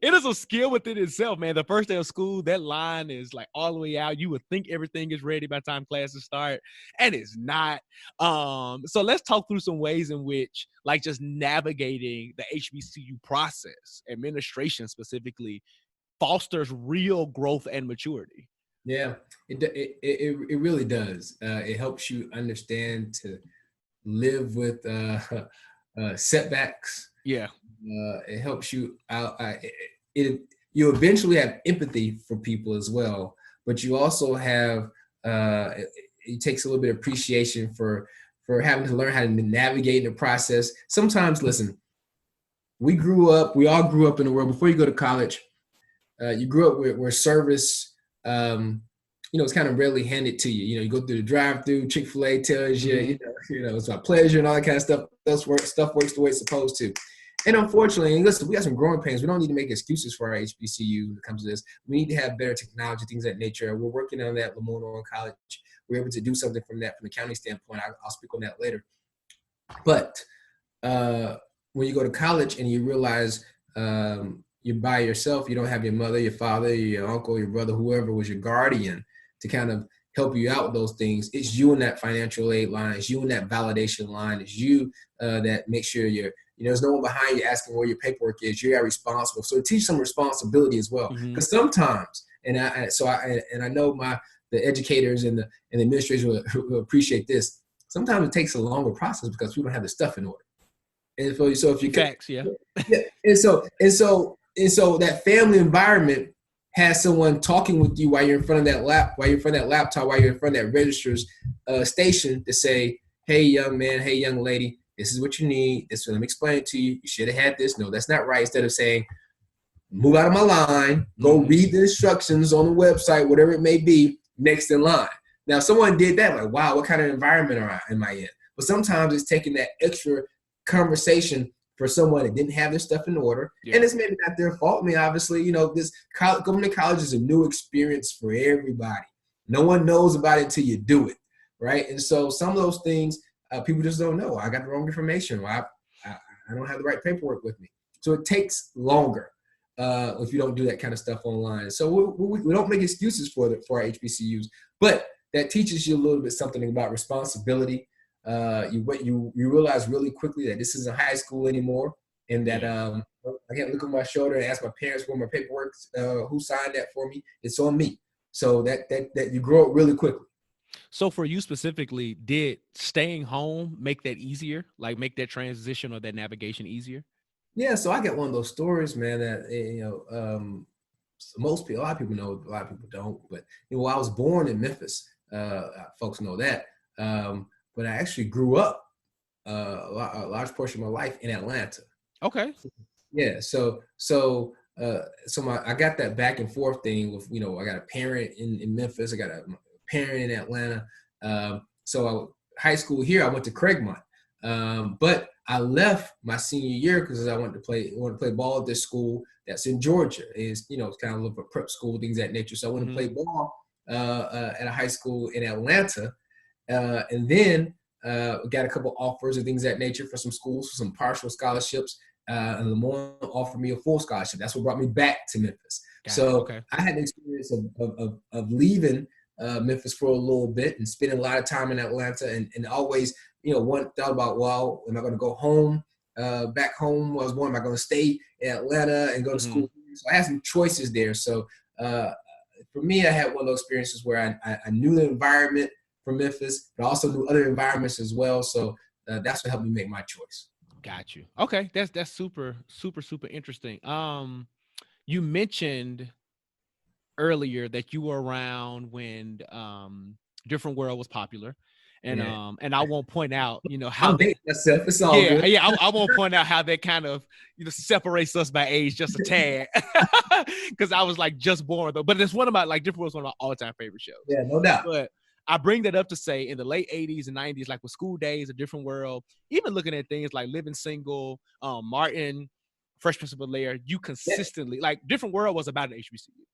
S2: It is a skill within itself, man. The first day of school, that line is like all the way out. You would think everything is ready by the time classes start, and it's not. So let's talk through some ways in which, like, just navigating the HBCU process, administration specifically, fosters real growth and maturity.
S3: Yeah, it really does. It helps you understand to live with setbacks.
S2: Yeah.
S3: It helps you out. You eventually have empathy for people as well, but you also have it takes a little bit of appreciation for having to learn how to navigate the process. Sometimes, listen, we all grew up in the world before you go to college. You grew up where service, it's kind of rarely handed to you. You go through the drive-through, Chick-fil-A tells you, it's my pleasure and all that kind of stuff. Stuff works the way it's supposed to. And unfortunately, listen, we got some growing pains. We don't need to make excuses for our HBCU when it comes to this. We need to have better technology, things of that nature. We're working on that at Lemoyne College. We're able to do something from the county standpoint. I'll speak on that later. But when you go to college and you realize you're by yourself, you don't have your mother, your father, your uncle, your brother, whoever was your guardian to kind of help you out with those things. It's you in that financial aid line. It's you in that validation line. It's you that makes sure there's no one behind you asking where your paperwork is. You're responsible. So it teaches some responsibility as well. Because sometimes, and I know the educators and the administrators will appreciate this. Sometimes it takes a longer process because we don't have the stuff in order. And so if you
S2: facts, yeah.
S3: And so that family environment has someone talking with you while you're in front of that laptop, while you're in front of that register's station to say, hey, young man, hey, young lady, this is what you need. Let me explain it to you. You should have had this. No, that's not right. Instead of saying, move out of my line, go read the instructions on the website, whatever it may be, next in line. Now, if someone did that, like, wow, what kind of environment am I in? But sometimes it's taking that extra conversation for someone that didn't have their stuff in order. Yeah. And it's maybe not their fault. I mean, obviously, this going to college is a new experience for everybody. No one knows about it until you do it, right? And so some of those things, people just don't know. I got the wrong information. Or I don't have the right paperwork with me. So it takes longer if you don't do that kind of stuff online. So we don't make excuses for our HBCUs, but that teaches you a little bit something about responsibility. You realize really quickly that this isn't high school anymore, and that I can't look over my shoulder and ask my parents for my paperwork, who signed that for me. It's on me. So that you grow up really quickly.
S2: So for you specifically, did staying home make that easier? Like make that transition or that navigation easier?
S3: Yeah. So I got one of those stories, man, that a lot of people know, a lot of people don't. But I was born in Memphis. Folks know that. But I actually grew up a large portion of my life in Atlanta.
S2: Okay.
S3: Yeah. So I got that back and forth thing with, I got a parent in Memphis. I got a parent in Atlanta. High school here, I went to Craigmont. But I left my senior year because I wanted to play ball at this school that's in Georgia. It's kind of a prep school, things of that nature. So I went to play ball at a high school in Atlanta. And then got a couple offers and things of that nature for some schools, for some partial scholarships. And Lamont offered me a full scholarship. That's what brought me back to Memphis. I had the experience of leaving Memphis for a little bit and spending a lot of time in Atlanta, and always, one thought about, well, am I going to go home, back home? I was born, am I going to stay in Atlanta and go to school? So I had some choices there. So for me, I had one of those experiences where I knew the environment from Memphis, but I also knew other environments as well. So that's what helped me make my choice.
S2: Got you. Okay. That's super, super, super interesting. You mentioned earlier that you were around when Different World was popular. And and I won't point out, how
S3: myself. It's all good.
S2: I won't point out how that kind of separates us by age just a tad, because I was like just born though. But it's one of my Different World's one of my all-time favorite shows.
S3: Yeah, no doubt.
S2: But I bring that up to say in the late 80s and 90s, like with School Days, A Different World, even looking at things like Living Single, Martin, Fresh Prince of Bel-Air, you consistently Different World was about an HBCU.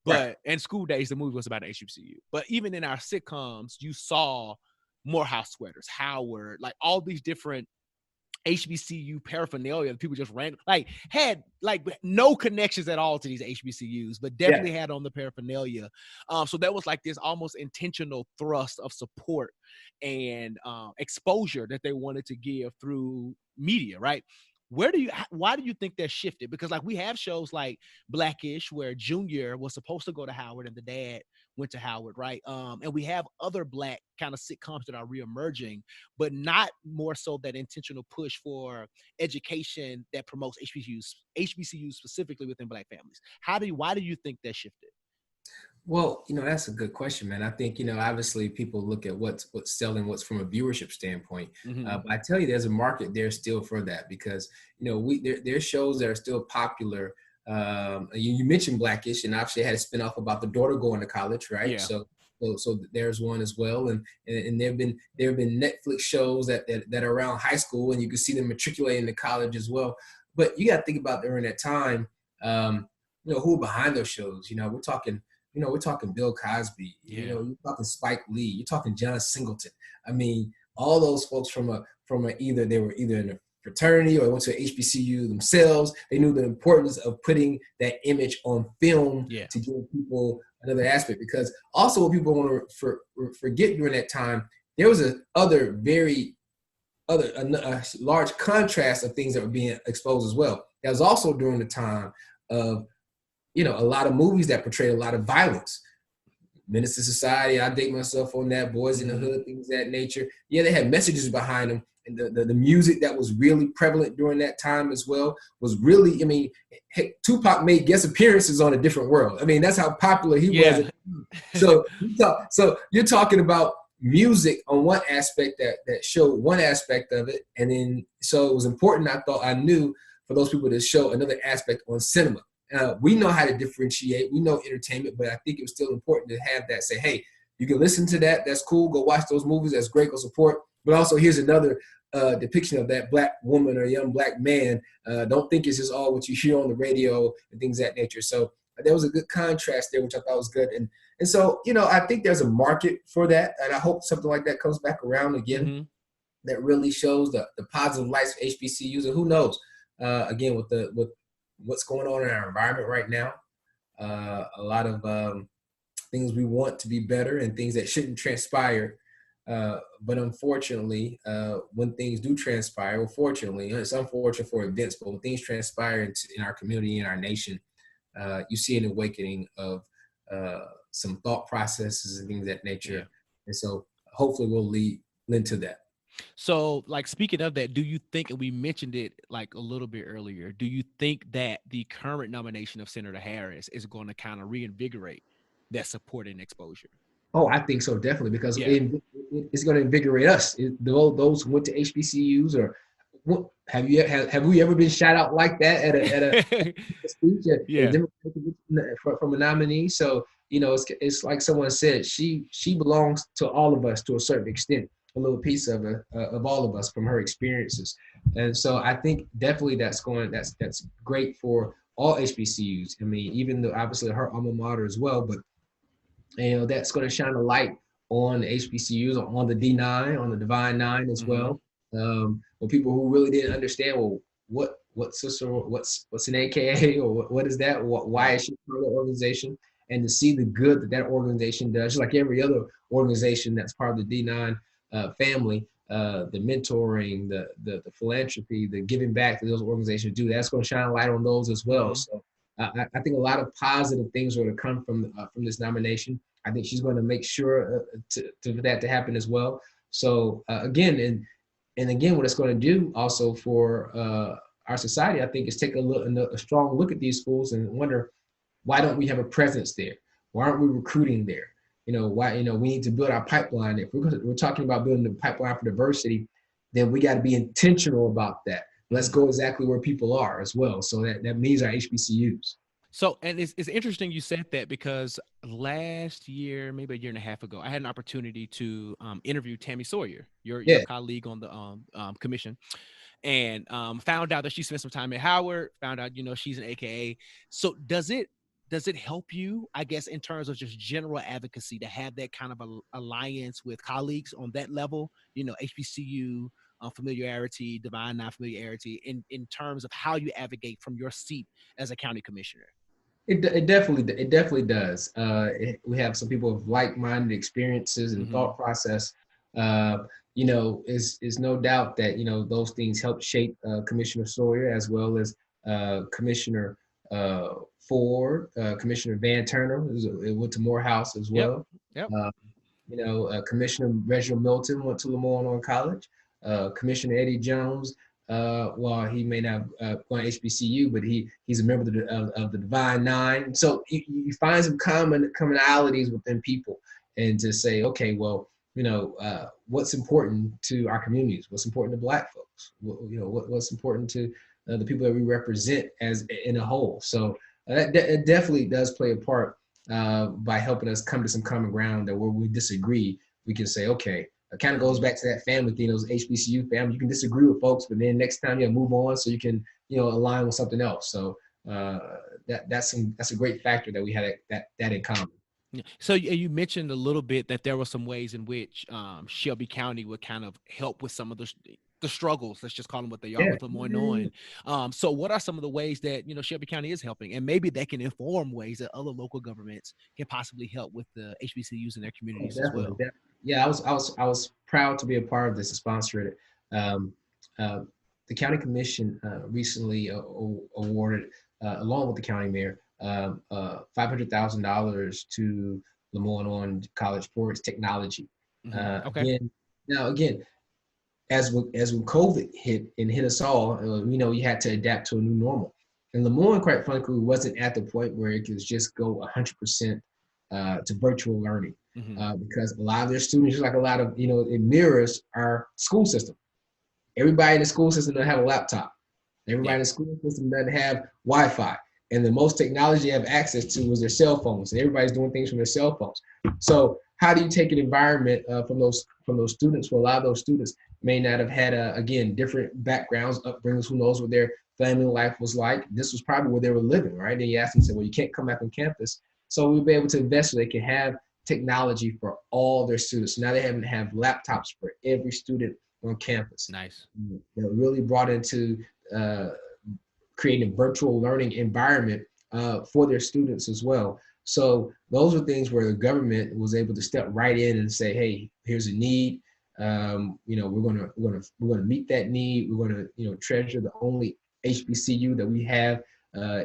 S2: But and School Days, the movie was about an HBCU. But even in our sitcoms, you saw Morehouse Sweaters, Howard, all these different HBCU paraphernalia that people just had no connections at all to these HBCUs, but definitely had on the paraphernalia. So that was this almost intentional thrust of support and exposure that they wanted to give through media, right? Why do you think that shifted? Because we have shows like Blackness where Junior was supposed to go to Howard and the dad went to Howard, right? And we have other Black kind of sitcoms that are reemerging, but not more so that intentional push for education that promotes HBCUs specifically within Black families. Why do you think that shifted?
S3: Well, that's a good question, man. I think, obviously people look at what's selling, what's from a viewership standpoint. But I tell you, there's a market there still for that because, there's shows that are still popular. You mentioned Blackish, and actually had a spinoff about the daughter going to college, right?
S2: Yeah.
S3: So there's one as well. And there have been Netflix shows that are around high school, and you can see them matriculating to college as well. But you got to think about during that time, who are behind those shows. We're talking Bill Cosby, you're talking Spike Lee, you're talking John Singleton. I mean, all those folks from either they were in a fraternity or went to an HBCU themselves. They knew the importance of putting that image on film to give people another aspect. Because also what people want to forget during that time, there was a large contrast of things that were being exposed as well. That was also during the time of a lot of movies that portrayed a lot of violence. Menace to Society, I date myself on that, Boys in the Hood, things of that nature. Yeah, they had messages behind them. And the music that was really prevalent during that time as well was really, Tupac made guest appearances on A Different World. That's how popular he was. So you're talking about music on one aspect that showed one aspect of it, and then so it was important. I knew for those people to show another aspect on cinema. We know how to differentiate. We know entertainment, but I think it was still important to have that say, hey, you can listen to that. That's cool. Go watch those movies. That's great. Go support. But also here's another depiction of that black woman or young black man. Don't think it's just all what you hear on the radio and things of that nature. So there was a good contrast there, which I thought was good. And so, I think there's a market for that. And I hope something like that comes back around again, that really shows the positive lights of HBCUs. And who knows, again, with what's going on in our environment right now, a lot of things we want to be better and things that shouldn't transpire. But unfortunately, when things do transpire, well, fortunately, it's unfortunate for events, but when things transpire in our community, in our nation, you see an awakening of some thought processes and things of that nature. Yeah. And so hopefully we'll lend to that.
S2: So, like, speaking of that, do you think, and we mentioned it like a little bit earlier, do you think that the current nomination of Senator Harris is going to kind of reinvigorate that support and exposure?
S3: Oh, I think so, definitely, because it's going to invigorate us. Those who went to HBCUs, or have we ever been shout out like that at a speech from a nominee? So it's like someone said, she belongs to all of us to a certain extent, a little piece of all of us from her experiences. And so I think definitely that's great for all HBCUs. I mean, even though obviously her alma mater as well, but that's going to shine a light on the HBCUs, on the D9, on the Divine Nine as well. For people who really didn't understand, well, what's an AKA, or what is that? Why is she part of the organization? And to see the good that organization does, just like every other organization that's part of the D9 family, the mentoring, the philanthropy, the giving back that those organizations do, that's going to shine a light on those as well. So I think a lot of positive things are going to come from this nomination. I think she's going to make sure for that to happen as well. So again, what it's going to do also for our society, I think, is take a strong look at these schools and wonder, why don't we have a presence there? Why aren't we recruiting there? Why we need to build our pipeline. If we're talking about building the pipeline for diversity, then we got to be intentional about that. Let's go exactly where people are as well. So that means our HBCUs.
S2: So, and it's interesting you said that, because last year, maybe a year and a half ago, I had an opportunity to interview Tammy Sawyer, your colleague on the commission, and found out that she spent some time at Howard, found out, she's an AKA. So does it help you, I guess, in terms of just general advocacy, to have that kind of alliance with colleagues on that level, HBCU, familiarity, Divine non-familiarity, in terms of how you advocate from your seat as a county commissioner?
S3: It definitely does. We have some people with like-minded experiences and thought process. Is no doubt that those things help shape Commissioner Sawyer, as well as Commissioner Ford, Commissioner Van Turner, who went to Morehouse as well.
S2: Yep.
S3: Commissioner Reginald Milton went to Lemoyne College. Commissioner Eddie Jones, while he may not have gone to HBCU, but he's a member of the Divine Nine. So you find some commonalities within people, and to say, okay, well, what's important to our communities? What's important to Black folks? What's important to the people that we represent as in a whole? So it definitely does play a part by helping us come to some common ground, that where we disagree, we can say, okay. It kind of goes back to that family thing, those HBCU family. You can disagree with folks, but then next time you move on so you can, align with something else. So that's a great factor that we had that in common.
S2: So you mentioned a little bit that there were some ways in which Shelby County would kind of help with some of the struggles, let's just call them what they are, with Lemoyne. So what are some of the ways that Shelby County is helping, and maybe that can inform ways that other local governments can possibly help with the HBCUs in their communities as well?
S3: Definitely. Yeah, I was proud to be a part of this and sponsor it. The county commission recently awarded, along with the county mayor, $500,000 to Lemoyne College for its technology.
S2: Okay.
S3: Again, as when COVID hit us all, you had to adapt to a new normal. And Lemoyne, quite frankly, wasn't at the point where it could just go 100% to virtual learning
S2: Mm-hmm.
S3: because a lot of their students, just like a lot of, it mirrors our school system. Everybody in the school system doesn't have a laptop. Everybody
S2: Yeah.
S3: in the school system doesn't have Wi-Fi. And the most technology they have access to is their cell phones. And everybody's doing things from their cell phones. So how do you take an environment from those students? Well, a lot of those students may not have had, again, different backgrounds, upbringings. Who knows what their family life was like? This was probably where they were living, right? And you ask them, say, well, you can't come back on campus. So we'll be able to invest so they can have technology for all their students. Now they have laptops for every student on campus.
S2: Nice.
S3: They're really brought into uh, creating a virtual learning environment for their students as well. So those are things where the government was able to step right in and say, "Hey, here's a need. We're gonna meet that need. We're gonna treasure the only HBCU that we have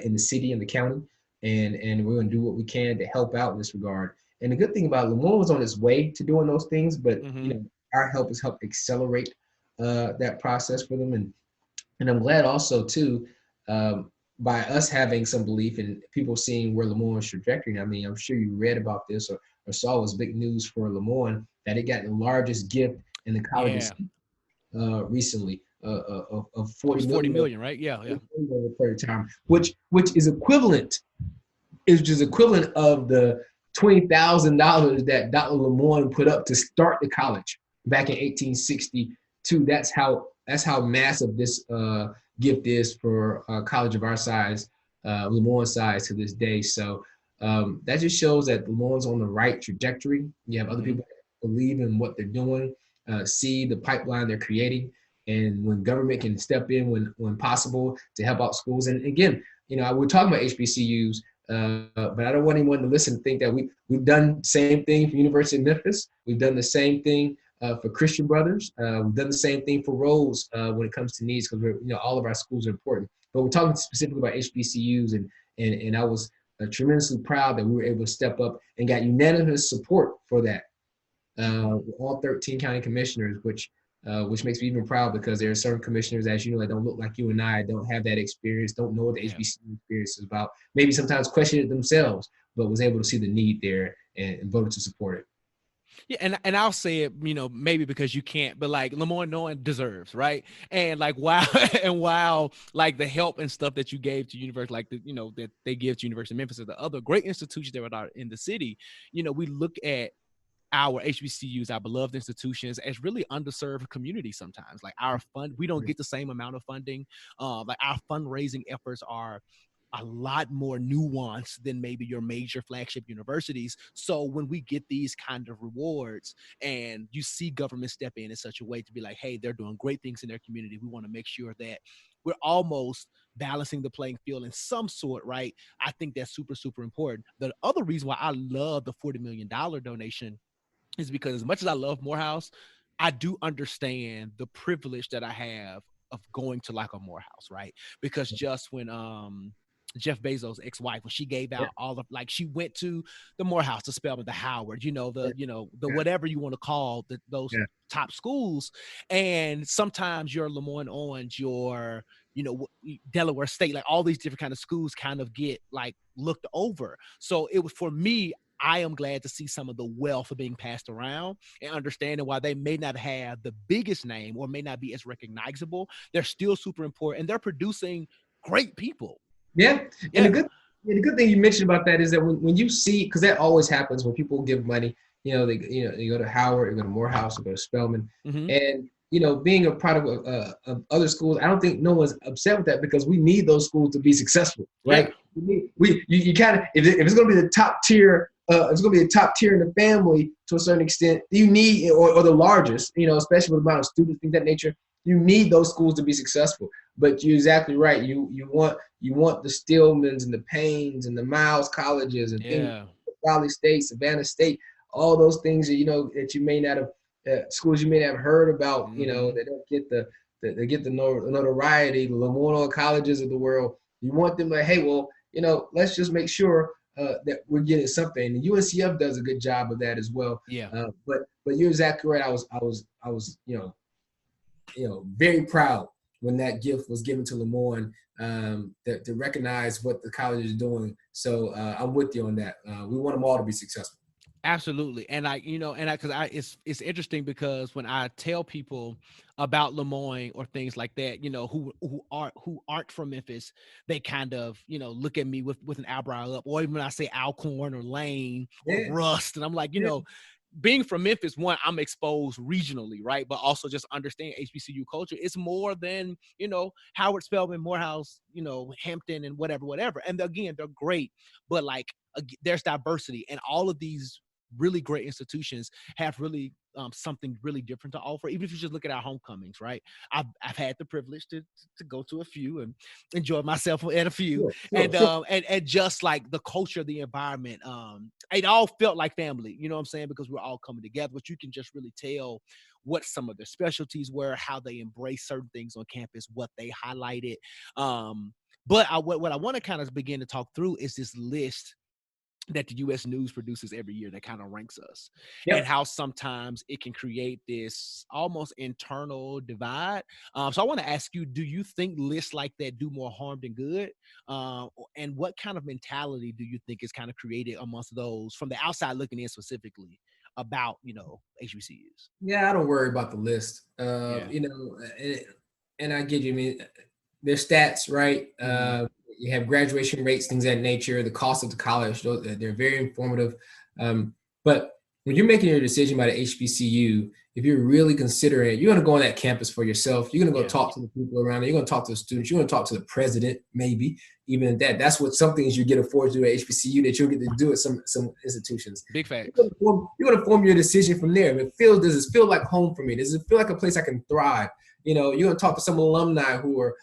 S3: in the city and the county, and we're gonna do what we can to help out in this regard." And the good thing about Lamont was on its way to doing those things, but
S2: Mm-hmm.
S3: our help has helped accelerate that process for them, and I'm glad also too, by us having some belief and people seeing where Lemoyne's trajectory. I mean, I'm sure you read about this or saw it was big news for Lemoyne that it got the largest gift in the college's
S2: Yeah.
S3: recently of
S2: It
S3: 40
S2: was 40
S3: million
S2: million, right? Yeah. Yeah.
S3: over period of time, which is equivalent of the $20,000 that Dr. Lemoyne put up to start the college back in 1862. That's how massive this gift is for a college of our size, Lemoyne size to this day. So that just shows that Lemoyne's on the right trajectory. You have other
S2: Mm-hmm.
S3: people that believe in what they're doing, see the pipeline they're creating, and when government can step in when possible to help out schools. And again, we're talking about HBCUs, but I don't want anyone to listen and think that we've done the same thing for University of Memphis. We've done the same thing for Christian Brothers. We've done the same thing for Rose when it comes to needs, because all of our schools are important. But we're talking specifically about HBCUs, and I was tremendously proud that we were able to step up and got unanimous support for that. All 13 county commissioners, which makes me even proud, because there are certain commissioners, as you know, that don't look like you and I, don't have that experience, don't know what the
S2: Yeah.
S3: HBCU experience is about, maybe sometimes question it themselves, but was able to see the need there and voted to support it.
S2: Yeah, and I'll say it, maybe because you can't, but like Lemoyne Nolan deserves, right? And like wow, and wow, like the help and stuff that you gave to university, like that they give to University of Memphis and the other great institutions that are in the city. We look at our HBCUs, our beloved institutions, as really underserved communities sometimes. Like we don't get the same amount of funding. Like our fundraising efforts are a lot more nuanced than maybe your major flagship universities. So when we get these kind of rewards and you see government step in such a way to be like, hey, they're doing great things in their community, we want to make sure that we're almost balancing the playing field in some sort, right? I think that's super, super important. The other reason why I love the $40 million donation is because, as much as I love Morehouse, I do understand the privilege that I have of going to like a Morehouse, right? Because just when Jeff Bezos' ex-wife, when she gave
S3: Yeah,
S2: out all of, like, she went to the Morehouse, the Spelman, the Howard, the
S3: yeah,
S2: whatever you want to call those
S3: yeah,
S2: top schools. And sometimes your Lemoyne Orange, your Delaware State, like all these different kind of schools kind of get like looked over. So it was, for me, I am glad to see some of the wealth being passed around and understanding why they may not have the biggest name or may not be as recognizable. They're still super important, and they're producing great people.
S3: yeah. And
S2: Yeah.
S3: the good thing you mentioned about that is that when you see, because that always happens when people give money, they go to Howard, they go to Morehouse, they go to Spelman,
S2: Mm-hmm.
S3: and being a product of other schools, I don't think no one's upset with that, because we need those schools to be successful,
S2: Yeah.
S3: right? You kind of, if it's going to be the top tier, if it's going to be a top tier in the family to a certain extent, you need, or the largest, especially with the amount of students, things of that nature, you need those schools to be successful. But you're exactly right. You want the Stillmans and the Paynes and the Miles colleges and things,
S2: Yeah.
S3: Valley State, Savannah State, all those things that you may not have, schools you may not have heard about,
S2: Mm-hmm.
S3: that don't get they get the notoriety, the Lamorne colleges of the world. You want them like, hey, well, let's just make sure that we're getting something. And UNCF does a good job of that as well.
S2: Yeah.
S3: But you're exactly right. I was very proud when that gift was given to Lemoyne, to recognize what the college is doing. So I'm with you on that. We want them all to be successful.
S2: Absolutely. And it's interesting because when I tell people about Lemoyne or things like that, who aren't from Memphis, they kind of, look at me with an eyebrow up, or even when I say Alcorn or Lane or
S3: Yeah.
S2: Rust. And I'm like, being from Memphis, one, I'm exposed regionally, right? But also just understand HBCU culture. It's more than, Howard Spelman, Morehouse, Hampton and whatever. And again, they're great, but like there's diversity, and all of these really great institutions have really something really different to offer. Even if you just look at our homecomings, right? I've had the privilege to go to a few and enjoy myself at a few, and just like the culture, the environment, it all felt like family. You know what I'm saying? Because we're all coming together, but you can just really tell what some of their specialties were, how they embrace certain things on campus, what they highlighted. But what I want to kind of begin to talk through is this list that the U.S. News produces every year that kind of ranks us, and how sometimes it can create this almost internal divide. So I want to ask you, do you think lists like that do more harm than good? And what kind of mentality do you think is kind of created amongst those from the outside looking in specifically about, HBCUs?
S3: Yeah, I don't worry about the list. And I get you. I mean, there's stats, right? You have graduation rates, things of that nature, the cost of the college. They're very informative. But when you're making your decision about an HBCU, if you're really considering it, you're going to go on that campus for yourself. You're going to go talk to the people around there. You're going to talk to the students. You're going to talk to the president, maybe even that. That's what some things you get afforded to do at HBCU that you'll get to do at some institutions.
S2: Big facts.
S3: You're going to form your decision from there. Does it feel like home for me? Does it feel like a place I can thrive? You're going to talk to some alumni who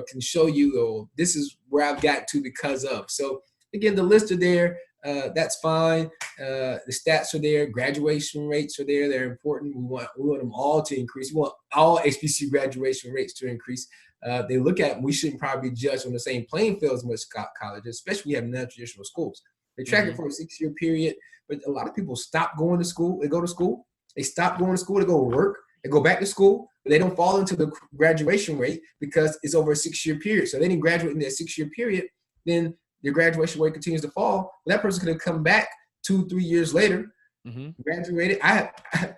S3: can show you, oh, this is where I've got to because of. So again, the lists are there. That's fine. The stats are there. Graduation rates are there. They're important. We want them all to increase. We want all HBCU graduation rates to increase. They look at, we shouldn't probably be judged on the same playing field as most colleges, especially we have non-traditional schools. They track it for a 6-year period, but a lot of people stop going to school. They go to school. They stop going to school. They go to work. They go back to school. But they don't fall into the graduation rate because it's over a 6-year period. So they didn't graduate in that 6-year period. Then your graduation rate continues to fall. That person could have come back 2-3 years later, graduated.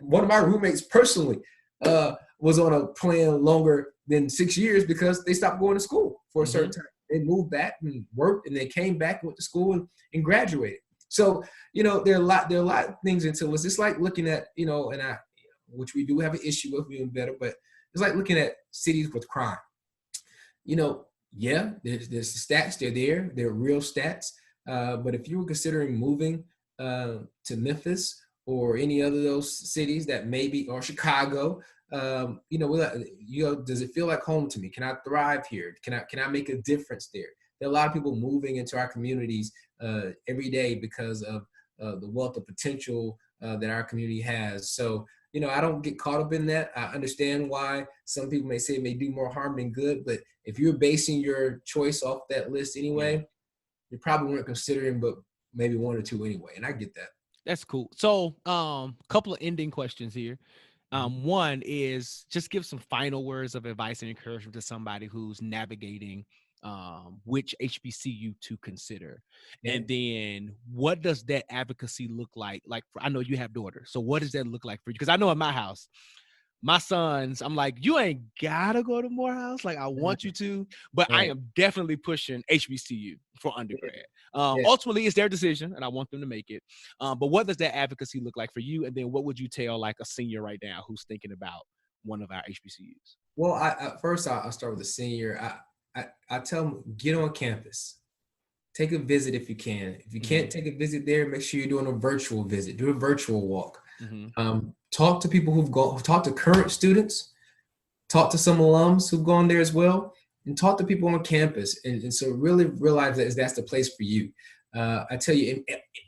S3: One of my roommates personally was on a plan longer than 6 years because they stopped going to school for a certain time. They moved back and worked, and they came back and went to school and graduated. So, there are a lot of things into this. It's like looking at, which we do have an issue with being better, but it's like looking at cities with crime. There's the stats, they're real stats. But if you were considering moving to Memphis or any other of those cities that maybe, or Chicago, does it feel like home to me? Can I thrive here? Can I make a difference there? There are a lot of people moving into our communities every day because of the wealth of potential that our community has. So, I don't get caught up in that. I understand why some people may say it may do more harm than good, but if you're basing your choice off that list anyway, you probably weren't considering, but maybe one or two anyway. And I get that.
S2: That's cool. So, couple of ending questions here. One is just give some final words of advice and encouragement to somebody who's navigating which HBCU to consider. And then what does that advocacy look like? Like, I know you have daughters. So what does that look like for you? Because I know in my house, my sons, I'm like, you ain't gotta go to Morehouse. Like, I want you to, but I am definitely pushing HBCU for undergrad. Ultimately, it's their decision, and I want them to make it. But what does that advocacy look like for you? And then what would you tell like a senior right now who's thinking about one of our HBCUs?
S3: Well, first I'll start with the senior. I tell them, get on campus. Take a visit if you can. If you can't take a visit there, make sure you're doing a virtual visit. Do a virtual walk. Talk to people talk to current students, talk to some alums who've gone there as well, and talk to people on campus. And so really realize that that's the place for you. I tell you,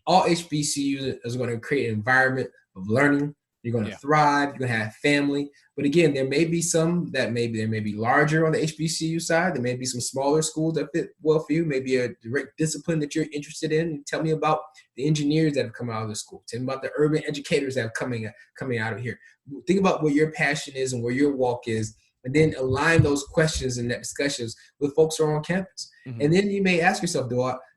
S3: all HBCUs is going to create an environment of learning. You're going to thrive. You're going to have family. But again, there may be some that may be larger on the HBCU side. There may be some smaller schools that fit well for you. Maybe a direct discipline that you're interested in. Tell me about the engineers that have come out of the school. Tell me about the urban educators that are coming out of here. Think about what your passion is and where your walk is, and then align those questions and that discussions with folks who are on campus.
S2: Mm-hmm.
S3: And then you may ask yourself,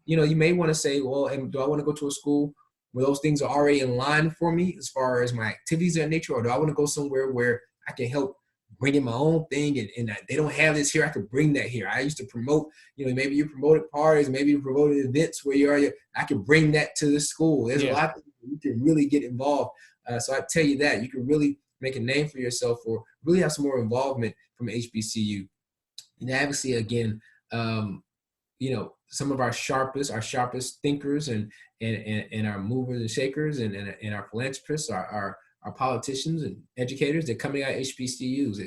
S3: you may want to say, well, and do I want to go to a school where those things are already in line for me as far as my activities of that nature, or do I want to go somewhere where I can help bring in my own thing, and they don't have this here, I could bring that here. I used to promote, maybe you promoted parties, maybe you promoted events where I could bring that to the school. There's a lot of things you can really get involved. So I tell you that you can really make a name for yourself, or really have some more involvement from HBCU. And obviously, again, some of our sharpest thinkers and our movers and shakers and our philanthropists, our politicians and educators, they're coming out of HBCUs.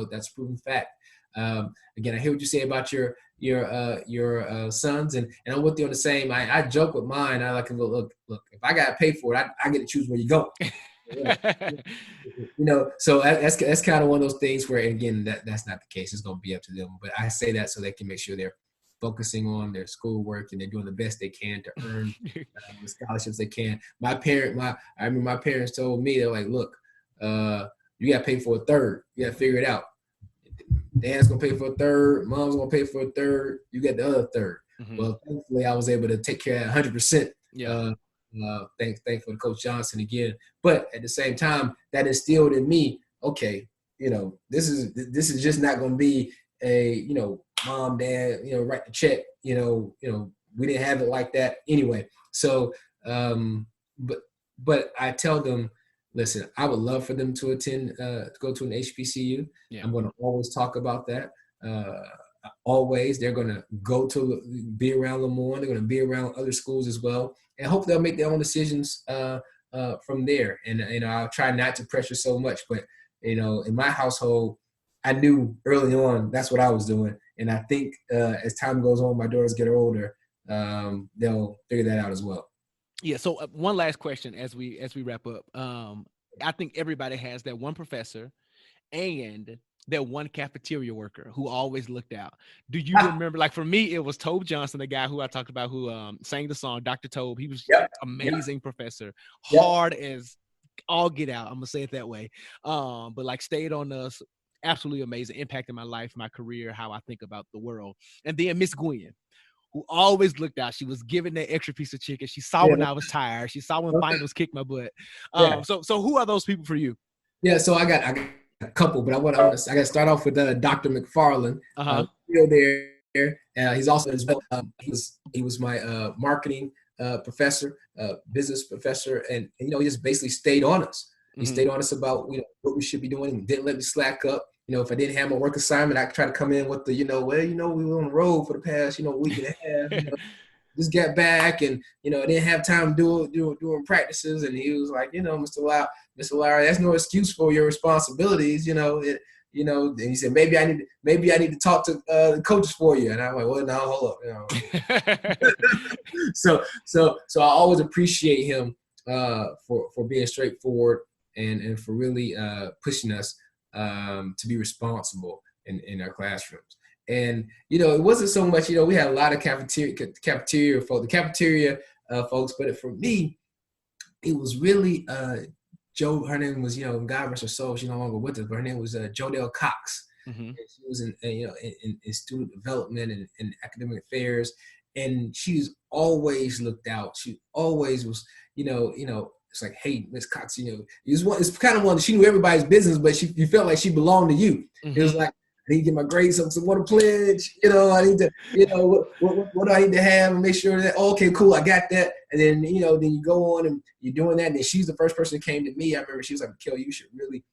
S3: That's proven fact. Again, I hear what you say about your sons, and I'm with you on the same. I joke with mine. I like to look. If I got to pay for it, I get to choose where you go. So that's kind of one of those things where, again, that's not the case. It's going to be up to them. But I say that so they can make sure they're focusing on their schoolwork and they're doing the best they can to earn the scholarships they can. I remember my parents told me, they're like, look, you got to pay for a third. You got to figure it out. Dad's going to pay for a third. Mom's going to pay for a third. You get the other third. Mm-hmm. Well, thankfully, I was able to take care of that 100%. Yeah. Thankful to Coach Johnson again. But at the same time, that instilled in me, okay, this is just not going to be a, mom, dad, write the check, we didn't have it like that anyway. So, but I tell them, listen, I would love for them to attend, to go to an HBCU. Yeah. I'm going to always talk about that. Always, they're going to be around Lemoyne. They're going to be around other schools as well. And hopefully they'll make their own decisions from there. And, I'll try not to pressure so much, but, in my household, I knew early on that's what I was doing. And I think as time goes on, my daughters get older, they'll figure that out as well.
S2: Yeah. So one last question as we wrap up. I think everybody has that one professor and that one cafeteria worker who always looked out. Do you remember? Like for me, it was Tobe Johnson, the guy who I talked about, who sang the song, Dr. Tobe. He was amazing professor, hard as all get out. I'm gonna say it that way. But like stayed on us. Absolutely amazing, impacted my life, my career, how I think about the world. And then Miss Gwen, who always looked out. She was giving that extra piece of chicken. She saw when I was tired. She saw when finals kicked my butt. So who are those people for you?
S3: Yeah, so I got a couple, but I got to start off with Dr. McFarland. Still there. He's also as well. He was my marketing professor, business professor, and he just basically stayed on us. He stayed on us about what we should be doing, and didn't let me slack up. If I didn't have my work assignment, I try to come in with the, we were on the road for the past, week and a half. Just got back, and I didn't have time to doing practices. And he was like, Mr. Lowery, that's no excuse for your responsibilities. And he said, maybe I need to talk to the coaches for you. And I'm like, well, no, hold up. So I always appreciate him for being straightforward and for really pushing us to be responsible in our classrooms. And, it wasn't so much, we had a lot of cafeteria folks, folks, but for me, it was really her name was, God rest her soul, she's no longer with us, but her name was Jodelle Cox. Mm-hmm. And she was in student development and academic affairs. And she's always looked out. She always was, it's like, hey, Miss Cox, it's kind of one, she knew everybody's business, but you felt like she belonged to you. Mm-hmm. It was like, I need to get my grades up, so what a pledge, I need to, what do I need to have and make sure that, okay, cool, I got that. And then, then you go on and you're doing that. And then she's the first person that came to me. I remember she was like, Mickell, you should really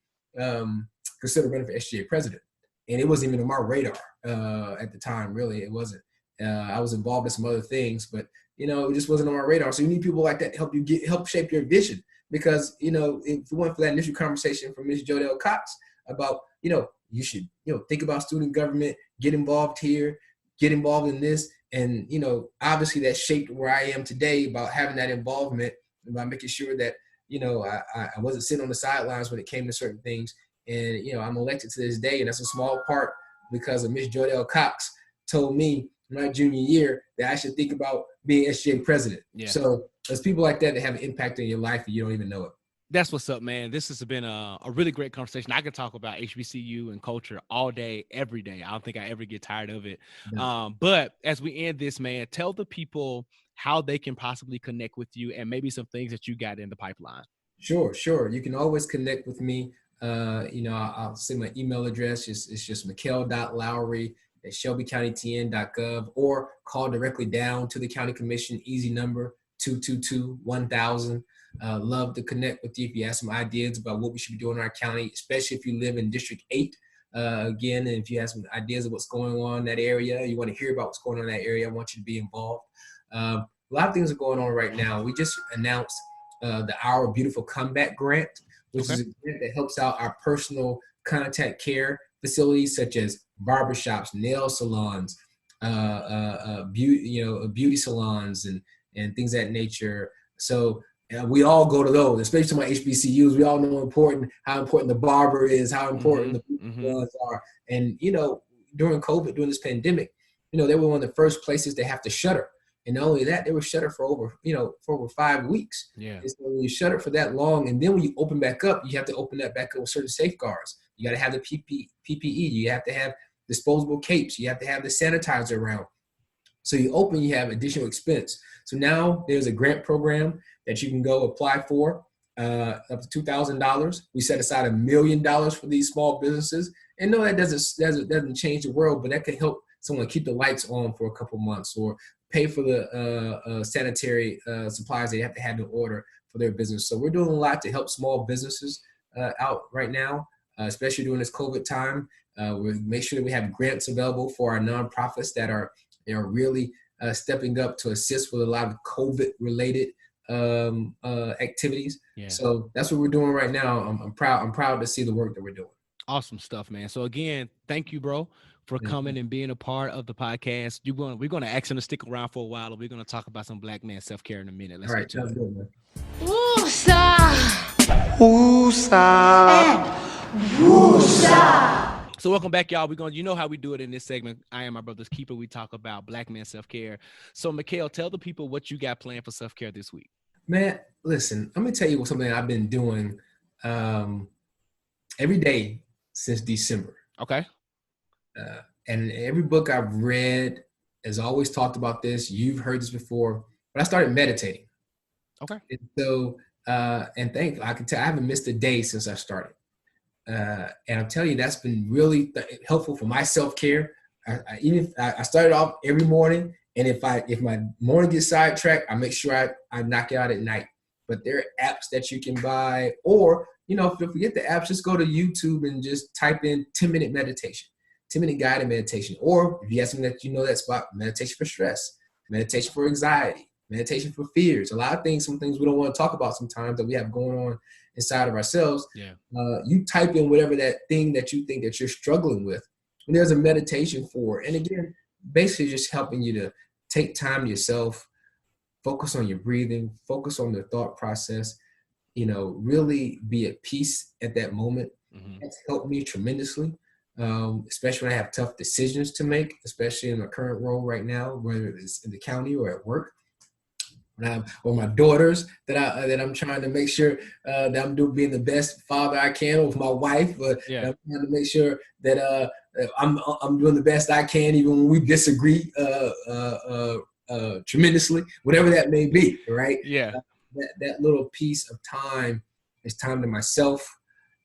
S3: consider running for SGA president. And it wasn't even on my radar at the time, really. It wasn't. I was involved in some other things, but, it just wasn't on my radar. So you need people like that to help shape your vision. Because, if you went for that initial conversation from Ms. Jodelle Cox about, you should, think about student government, get involved here, get involved in this. And, obviously that shaped where I am today about having that involvement, about making sure that, I wasn't sitting on the sidelines when it came to certain things. And, I'm elected to this day. And that's a small part because of Ms. Jodelle Cox told me my junior year that I should think about being SGA president. Yeah. So there's people like that have an impact on your life and you don't even know it.
S2: That's what's up, man. This has been a really great conversation. I could talk about HBCU and culture all day, every day. I don't think I ever get tired of it.
S3: Yeah.
S2: But as we end this, man, tell the people how they can possibly connect with you and maybe some things that you got in the pipeline.
S3: Sure. You can always connect with me. I'll say my email address. It's just Mickell.Lowery at ShelbyCountyTN.gov, or call directly down to the county commission, easy number 222-1000. Love to connect with you if you have some ideas about what we should be doing in our county, especially if you live in District 8. Again, and if you have some ideas of what's going on in that area, you want to hear about what's going on in that area, I want you to be involved. A lot of things are going on right now. We just announced the Our Beautiful Comeback Grant, which is a grant that helps out our personal contact care facilities such as barbershops, nail salons, beauty salons, and things of that nature. So we all go to those, especially my HBCUs. We all know how important the barber is, how important the beauty salons are. And during COVID, during this pandemic, they were one of the first places they have to shutter. And not only that, they were shuttered for over 5 weeks.
S2: Yeah.
S3: And so when you shut it for that long, and then when you open back up, you have to open that back up with certain safeguards. You got to have the PPE. You have to have disposable capes. You have to have the sanitizer around. So you open, you have additional expense. So now there's a grant program that you can go apply for, up to $2,000. We set aside $1 million for these small businesses. And no, that doesn't change the world, but that can help someone keep the lights on for a couple months, or pay for the sanitary supplies they have to have in order for their business. So we're doing a lot to help small businesses out right now, especially during this COVID time. We make sure that we have grants available for our nonprofits that are really stepping up to assist with a lot of COVID-related activities.
S2: Yeah.
S3: So that's what we're doing right now. I'm proud to see the work that we're doing.
S2: Awesome stuff, man. So again, thank you, bro, for coming and being a part of the podcast. We're going to ask him to stick around for a while, and we're going to talk about some Black man self-care in a minute. Let's
S3: All right,
S2: get to
S3: sounds
S2: it.
S3: good, man.
S2: So welcome back, y'all. You know how we do it in this segment. I Am My Brother's Keeper. We talk about Black man self-care. So Mickell, tell the people what you got planned for self-care this week.
S3: Man, listen, let me tell you something I've been doing every day since December.
S2: Okay.
S3: And every book I've read has always talked about this. You've heard this before, but I started meditating.
S2: Okay.
S3: And so, and I can tell I haven't missed a day since I started. And I'll tell you, that's been really helpful for my self-care. I started off every morning, and if my morning gets sidetracked, I make sure I knock it out at night. But there are apps that you can buy, or, if you forget the apps, just go to YouTube and just type in 10-minute meditation, 10-minute guided meditation. Or if you have something that's about meditation for stress, meditation for anxiety, meditation for fears, some things we don't want to talk about sometimes that we have going on inside of ourselves.
S2: Yeah.
S3: You type in whatever that thing that you think that you're struggling with, and there's a meditation for it. And again, basically just helping you to take time to yourself, focus on your breathing, focus on the thought process, really be at peace at that moment. That's helped me tremendously, especially when I have tough decisions to make, especially in my current role right now, whether it's in the county or at work. Or my daughters that I'm trying to make sure that I'm being the best father I can with my wife. I'm trying to make sure that I'm doing the best I can, even when we disagree tremendously, whatever that may be. Right?
S2: Yeah.
S3: That little piece of time is time to myself,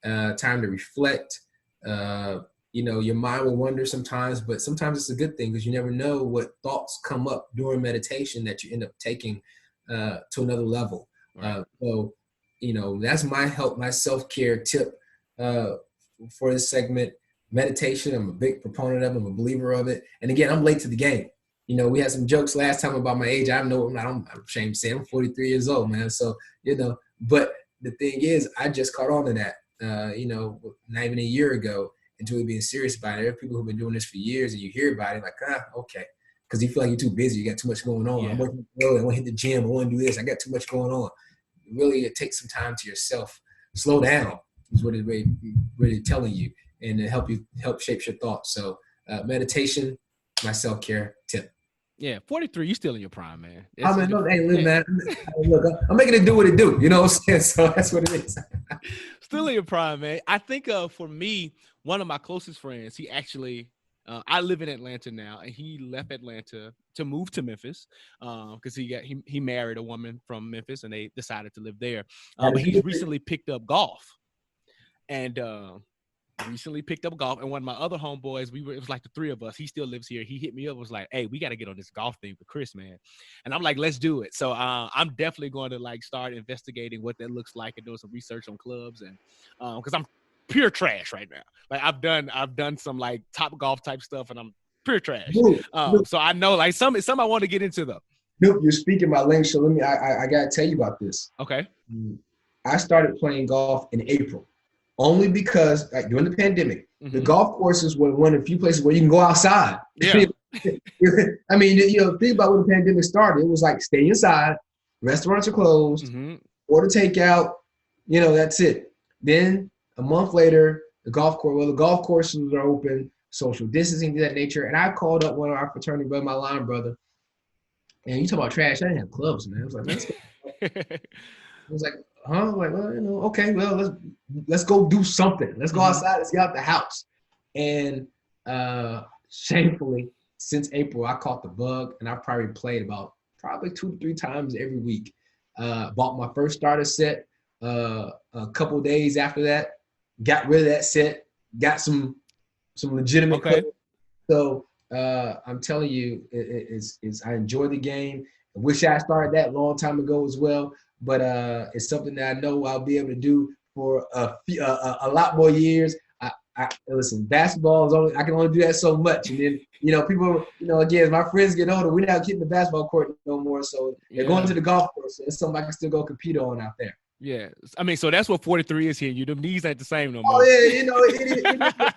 S3: time to reflect. Your mind will wander sometimes, but sometimes it's a good thing because you never know what thoughts come up during meditation that you end up taking to another level.
S2: Right.
S3: So that's my self-care tip for this segment. Meditation, I'm a big proponent of it. I'm a believer of it. And again, I'm late to the game. We had some jokes last time about my age. I'm ashamed to say I'm 43 years old, man. So, but the thing is, I just caught on to that, not even a year ago, until being serious about it. There are people who've been doing this for years, and you hear about it like, okay. Because you feel like you're too busy. You got too much going on.
S2: Yeah.
S3: I'm working early. I want to hit the gym. I want to do this. I got too much going on. Really, it takes some time to yourself. Slow down is what it's really telling you, and to help shape your thoughts. So meditation, my self-care tip.
S2: Yeah, 43, you still in your prime, man.
S3: I mean, look, hey, look, man. Look, I'm making it do what it do. You know what I'm saying? So that's what it is.
S2: Still in your prime, man. I think for me, one of my closest friends, he actually, I live in Atlanta now, and he left Atlanta to move to Memphis because he married a woman from Memphis, and they decided to live there. But he's recently picked up golf, and and one of my other homeboys, it was like the three of us, he still lives here. He hit me up, was like, hey, we got to get on this golf thing with Chris, man. And I'm like, let's do it. So I'm definitely going to like start investigating what that looks like and doing some research on clubs, and because I'm pure trash right now. Like I've done some like Top Golf type stuff, and I'm pure trash. So I know like some I want to get into though.
S3: Nope, you're speaking my language, so I gotta tell you about this.
S2: Okay.
S3: I started playing golf in April. Only because like, during the pandemic, the golf courses were one of the few places where you can go outside.
S2: Yeah.
S3: I mean, think about when the pandemic started. It was like stay inside, restaurants are closed, order takeout, that's it. Then a month later, the golf courses are open, social distancing, to that nature. And I called up one of our fraternity brother, my line brother, and you talk about trash, I didn't have clubs, man. I was like, let's go. I was like, huh? I'm like, well, okay, well, let's go do something. Let's go outside. Let's get out the house. And shamefully, since April, I caught the bug, and I probably played about 2 to 3 times every week. Bought my first starter set a couple days after that. Got rid of that set. Got some legitimate.
S2: Okay.
S3: So I'm telling you, I enjoy the game. I wish I started that a long time ago as well. But it's something that I know I'll be able to do for a lot more years. Listen, basketball I can only do that so much, and then people, again, as my friends get older, we're not getting the basketball court no more, so they're going to the golf course. So it's something I can still go compete on out there.
S2: Yeah, I mean, so that's what 43 is here. Them knees ain't the same no more.
S3: Oh yeah,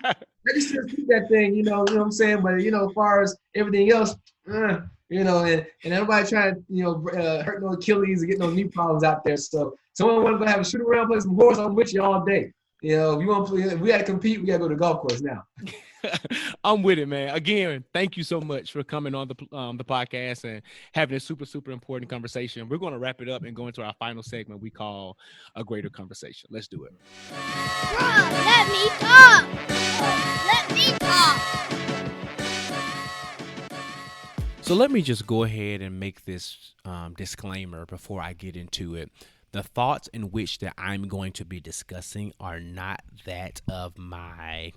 S3: I can still keep that thing, you know what I'm saying. But as far as everything else, and nobody trying to hurt no Achilles or get no knee problems out there. So someone want to go have a shoot around, play some horse, I'm with you all day. If you want to play, if we got to compete, we got to go to the golf course now.
S2: I'm with it, man. Again, thank you so much for coming on the podcast and having a super, super important conversation. We're going to wrap it up and go into our final segment we call A Greater Conversation. Let's do it.
S4: Bruh, let me talk. Let me talk.
S2: So let me just go ahead and make this disclaimer before I get into it. The thoughts in which that I'm going to be discussing are not that of my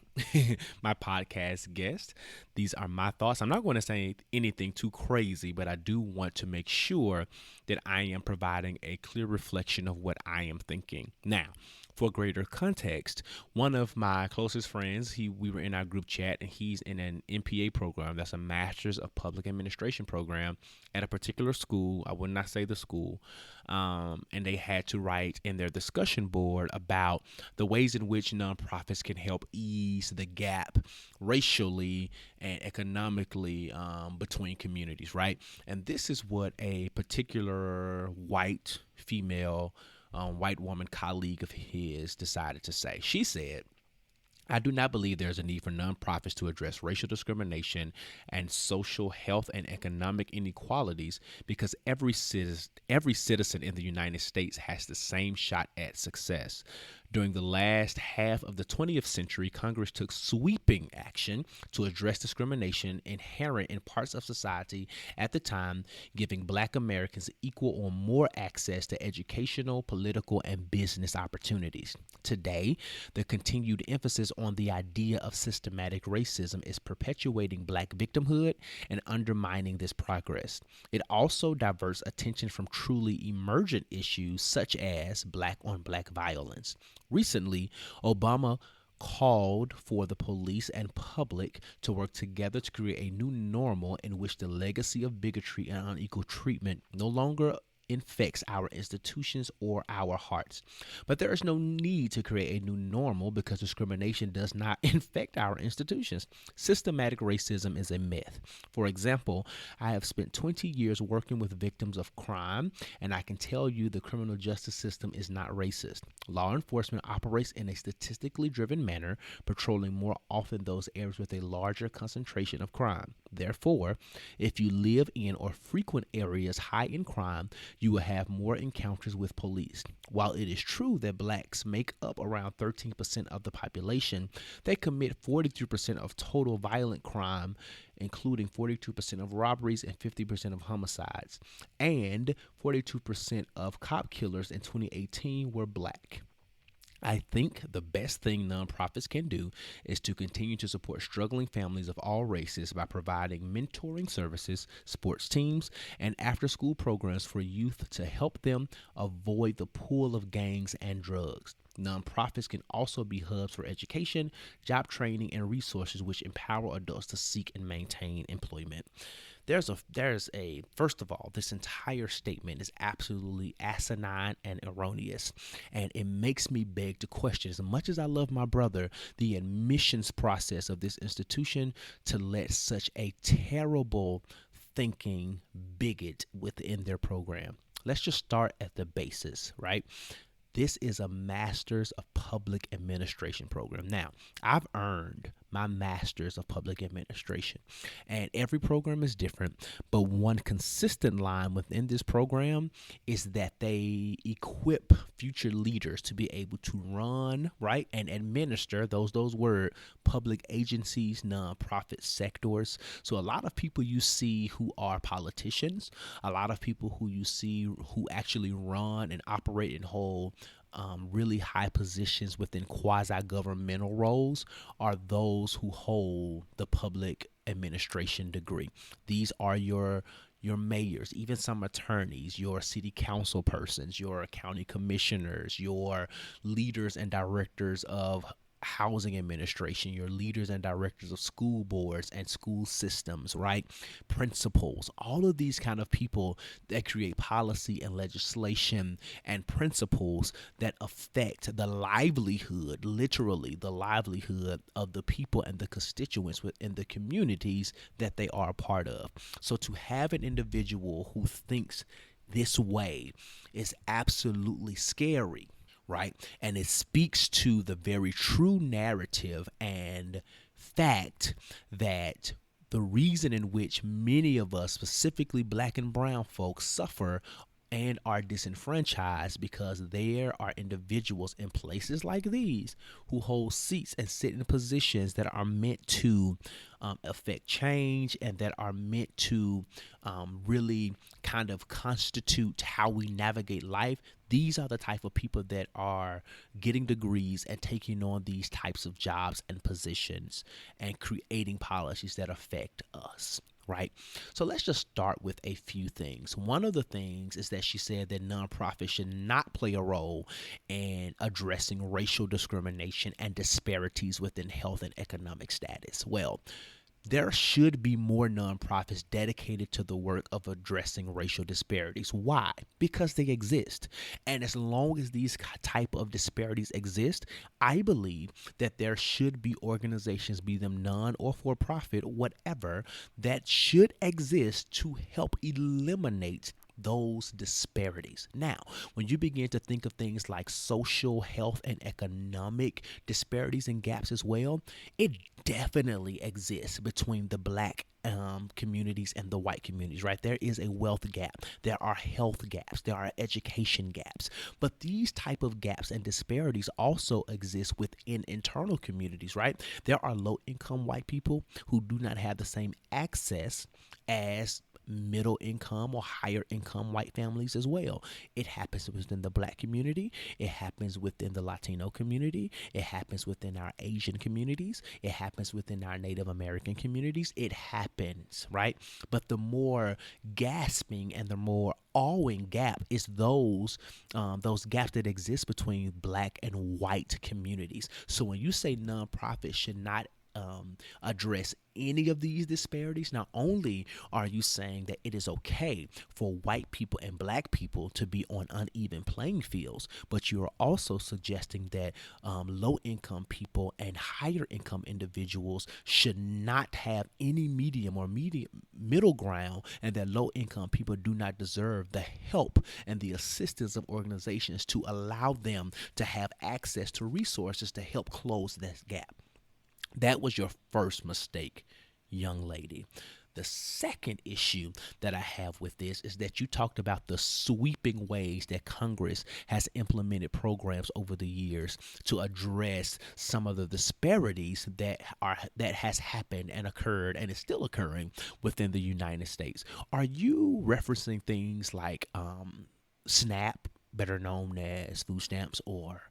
S2: my podcast guest. These are my thoughts. I'm not going to say anything too crazy, but I do want to make sure that I am providing a clear reflection of what I am thinking. Now, for greater context, one of my closest friends, we were in our group chat, and he's in an MPA program. That's a Master's of Public Administration program at a particular school. I would not say the school. And they had to write in their discussion board about the ways in which nonprofits can help ease the gap racially and economically between communities, right? And this is what a particular white female white woman colleague of his decided to say. She said, I do not believe there is a need for nonprofits to address racial discrimination and social health and economic inequalities because every citizen in the United States has the same shot at success. During the last half of the 20th century, Congress took sweeping action to address discrimination inherent in parts of society at the time, giving Black Americans equal or more access to educational, political, and business opportunities. Today, the continued emphasis on the idea of systematic racism is perpetuating Black victimhood and undermining this progress. It also diverts attention from truly emergent issues such as Black-on-Black violence. Recently, Obama called for the police and public to work together to create a new normal in which the legacy of bigotry and unequal treatment no longer infects our institutions or our hearts. But there is no need to create a new normal because discrimination does not infect our institutions. Systematic racism is a myth. For example, I have spent 20 years working with victims of crime, and I can tell you the criminal justice system is not racist. Law enforcement operates in a statistically driven manner, patrolling more often those areas with a larger concentration of crime. Therefore, if you live in or frequent areas high in crime, you will have more encounters with police. While it is true that blacks make up around 13% of the population, they commit 43% of total violent crime, including 42% of robberies and 50% of homicides. And 42% of cop killers in 2018 were black. I think the best thing nonprofits can do is to continue to support struggling families of all races by providing mentoring services, sports teams, and after-school programs for youth to help them avoid the pool of gangs and drugs. Nonprofits can also be hubs for education, job training, and resources which empower adults to seek and maintain employment. First of all, this entire statement is absolutely asinine and erroneous, and it makes me beg to question, as much as I love my brother, the admissions process of this institution to let such a terrible thinking bigot within their program. Let's just start at the basis, right? This is a Master's of Public Administration program. Now, I've earned my Master's of Public Administration, and every program is different, but one consistent line within this program is that they equip future leaders to be able to run, right, and administer those word public agencies, nonprofit sectors. So a lot of people you see who are politicians, a lot of people who you see who actually run and operate and hold really high positions within quasi-governmental roles are those who hold the public administration degree. These are your mayors, even some attorneys, your city council persons, your county commissioners, your leaders and directors of housing administration, your leaders and directors of school boards and school systems, right? Principals, all of these kind of people that create policy and legislation and principles that affect the livelihood, literally the livelihood of the people and the constituents within the communities that they are a part of. So to have an individual who thinks this way is absolutely scary. Right. And it speaks to the very true narrative and fact that the reason in which many of us, specifically black and brown folks, suffer and are disenfranchised because there are individuals in places like these who hold seats and sit in positions that are meant to affect change and that are meant to really kind of constitute how we navigate life. These are the type of people that are getting degrees and taking on these types of jobs and positions and creating policies that affect us. Right. So let's just start with a few things. One of the things is that she said that nonprofits should not play a role in addressing racial discrimination and disparities within health and economic status. Well, there should be more nonprofits dedicated to the work of addressing racial disparities. Why? Because they exist. And as long as these type of disparities exist, I believe that there should be organizations, be them non or for profit, whatever, that should exist to help eliminate those disparities. Now, when you begin to think of things like social, health, and economic disparities and gaps as well, it definitely exists between the black communities and the white communities, right? There is a wealth gap. There are health gaps. There are education gaps. But these type of gaps and disparities also exist within internal communities, right? There are low-income white people who do not have the same access as middle income or higher income white families as well. It happens within the black community. It happens within the Latino community. It happens within our Asian communities. It happens within our Native American communities. It happens, right? But the more gasping and the more awing gap is those gaps that exist between black and white communities. So when you say nonprofits should not address any of these disparities. Not only are you saying that it is okay for white people and black people to be on uneven playing fields, but you are also suggesting that low income people and higher income individuals should not have any medium or middle ground, and that low income people do not deserve the help and the assistance of organizations to allow them to have access to resources to help close this gap. That was your first mistake, young lady. The second issue that I have with this is that you talked about the sweeping ways that Congress has implemented programs over the years to address some of the disparities that has happened and occurred and is still occurring within the United States. Are you referencing things like SNAP, better known as food stamps, or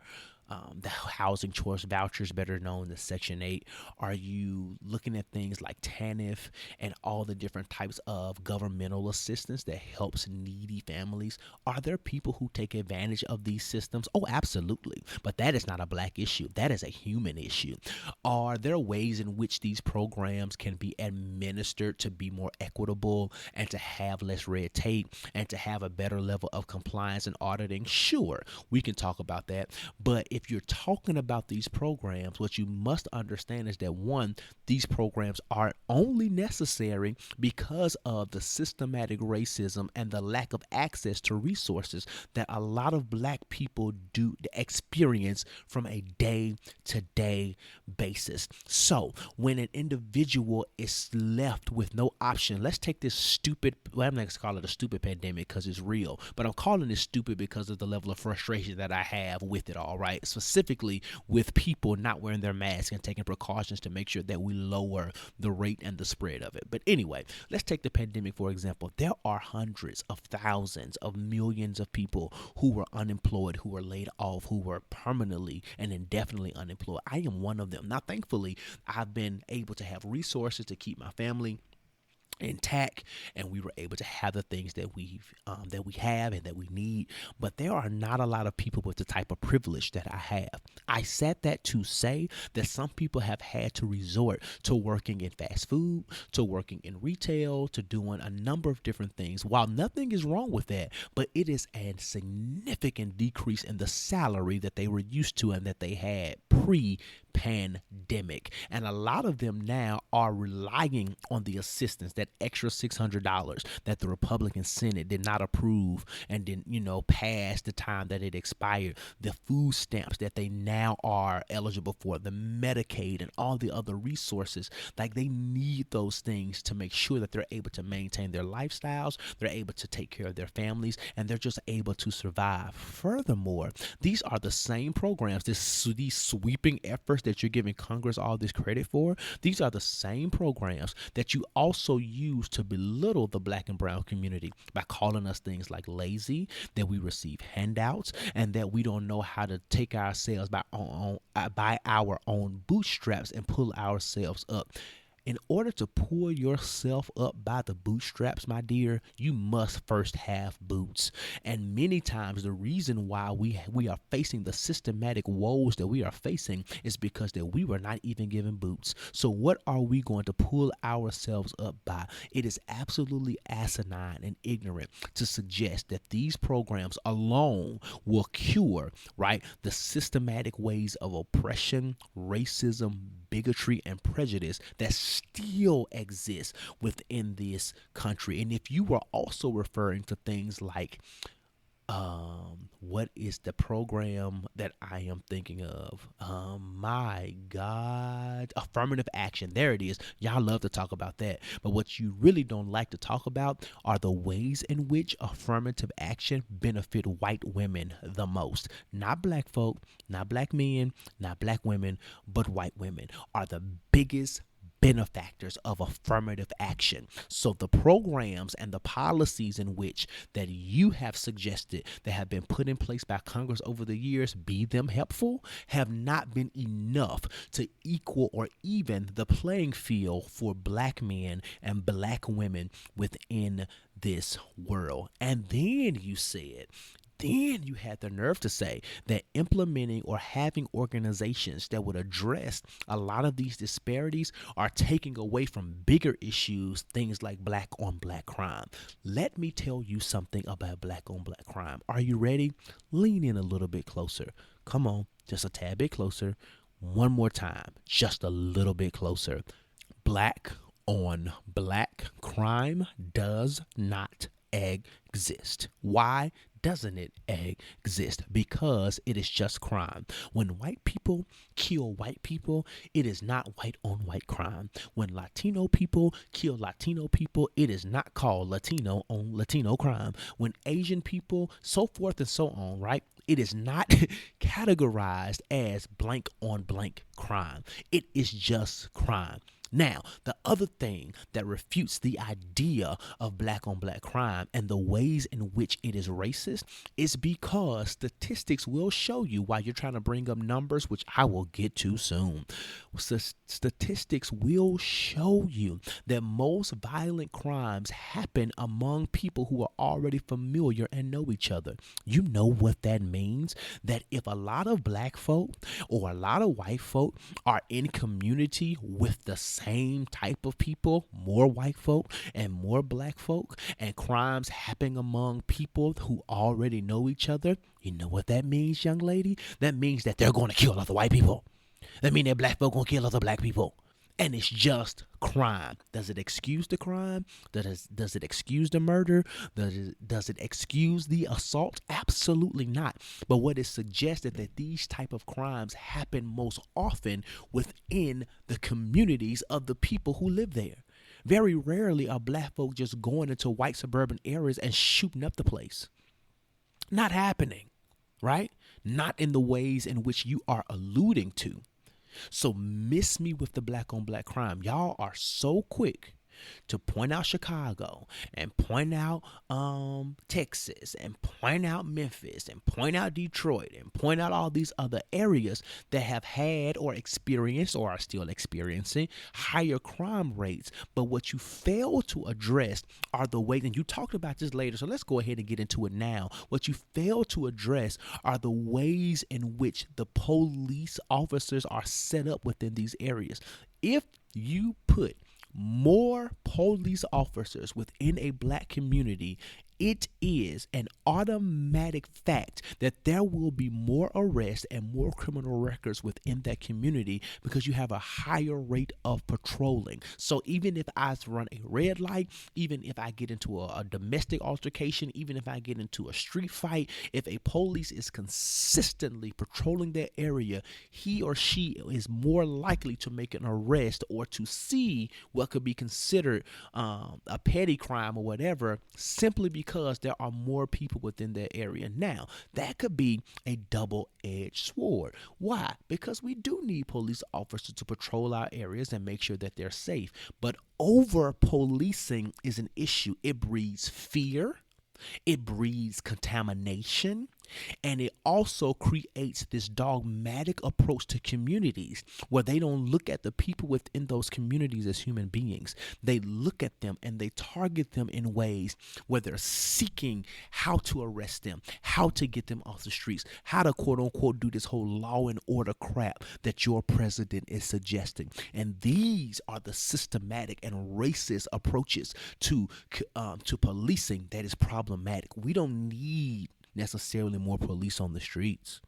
S2: the housing choice vouchers, better known as Section 8? Are you looking at things like TANF and all the different types of governmental assistance that helps needy families? Are there people who take advantage of these systems? Oh, absolutely. But that is not a black issue. That is a human issue. Are there ways in which these programs can be administered to be more equitable and to have less red tape and to have a better level of compliance and auditing? Sure, we can talk about that. But if you're talking about these programs, what you must understand is that, one, these programs are only necessary because of the systematic racism and the lack of access to resources that a lot of black people do experience from a day-to-day basis. So when an individual is left with no option, let's take this stupid, well, I'm not going to call it a stupid pandemic because it's real, but I'm calling it stupid because of the level of frustration that I have with it all, right? Specifically with people not wearing their masks and taking precautions to make sure that we lower the rate and the spread of it. But anyway, let's take the pandemic, for example. There are hundreds of thousands of millions of people who were unemployed, who were laid off, who were permanently and indefinitely unemployed. I am one of them. Now, thankfully, I've been able to have resources to keep my family intact, and we were able to have the things that we have and that we need. But there are not a lot of people with the type of privilege that I have. I said that to say that some people have had to resort to working in fast food, to working in retail, to doing a number of different things. While nothing is wrong with that, but it is a significant decrease in the salary that they were used to and that they had pre-pandemic. And a lot of them now are relying on the assistance, that extra $600 that the Republican Senate did not approve and didn't, pass the time that it expired, the food stamps that they now are eligible for, the Medicaid and all the other resources. Like, they need those things to make sure that they're able to maintain their lifestyles, they're able to take care of their families, and they're just able to survive. Furthermore, these are the same programs, these sweeping efforts that you're giving Congress all this credit for. These are the same programs that you also use to belittle the black and brown community by calling us things like lazy, that we receive handouts, and that we don't know how to take ourselves by our own bootstraps and pull ourselves up. In order to pull yourself up by the bootstraps, my dear, you must first have boots. And many times the reason why we are facing the systematic woes that we are facing is because that we were not even given boots. So what are we going to pull ourselves up by? It is absolutely asinine and ignorant to suggest that these programs alone will cure, right, the systematic ways of oppression, racism, bigotry, and prejudice that still exists within this country. And if you were also referring to things like what is the program that I am thinking of? My God, affirmative action. There it is. Y'all love to talk about that. But what you really don't like to talk about are the ways in which affirmative action benefit white women the most. Not black folk, not black men, not black women, but white women are the biggest benefactors of affirmative action. So the programs and the policies in which that you have suggested that have been put in place by Congress over the years, be them helpful, have not been enough to equal or even the playing field for black men and black women within this world. And then you said then you had the nerve to say that implementing or having organizations that would address a lot of these disparities are taking away from bigger issues, things like black on black crime. Let me tell you something about black on black crime. Are you ready? Lean in a little bit closer. Come on, just a tad bit closer. One more time, just a little bit closer. Black on black crime does not exist. Why doesn't it exist? Because it is just crime. When white people kill white people, it is not white on white crime. When Latino people kill Latino people, it is not called Latino on Latino crime. When Asian people, so forth and so on, right? It is not categorized as blank on blank crime. It is just crime. Now, the other thing that refutes the idea of black on black crime and the ways in which it is racist is because statistics will show you, while you're trying to bring up numbers, which I will get to soon. Statistics will show you that most violent crimes happen among people who are already familiar and know each other. You know what that means? That if a lot of black folk or a lot of white folk are in community with the same type of people, more white folk and more black folk, and crimes happen among people who already know each other, you know what that means, young lady? That means that they're going to kill other white people. That means that black folk going to kill other black people. And it's just crime. Does it excuse the crime? Does it excuse the murder? Does it excuse the assault? Absolutely not. But what is suggested that these type of crimes happen most often within the communities of the people who live there. Very rarely are black folk just going into white suburban areas and shooting up the place. Not happening, right? Not in the ways in which you are alluding to. So miss me with the black on black crime. Y'all are so quick to point out Chicago and point out Texas and point out Memphis and point out Detroit and point out all these other areas that have had or experienced or are still experiencing higher crime rates. But what you fail to address are the ways, and you talked about this later, so let's go ahead and get into it now. What you fail to address are the ways in which the police officers are set up within these areas. If you put more police officers within a black community, it is an automatic fact that there will be more arrests and more criminal records within that community because you have a higher rate of patrolling. So even if I run a red light, even if I get into a domestic altercation, even if I get into a street fight, if a police is consistently patrolling that area, he or she is more likely to make an arrest or to see what could be considered a petty crime or whatever, simply because there are more people within that area. Now, that could be a double-edged sword. Why? Because we do need police officers to patrol our areas and make sure that they're safe. But over-policing is an issue. It breeds fear. It breeds contamination. And it also creates this dogmatic approach to communities where they don't look at the people within those communities as human beings. They look at them and they target them in ways where they're seeking how to arrest them, how to get them off the streets, how to quote unquote do this whole law and order crap that your president is suggesting. And these are the systematic and racist approaches to policing that is problematic. We don't need necessarily more police on the streets.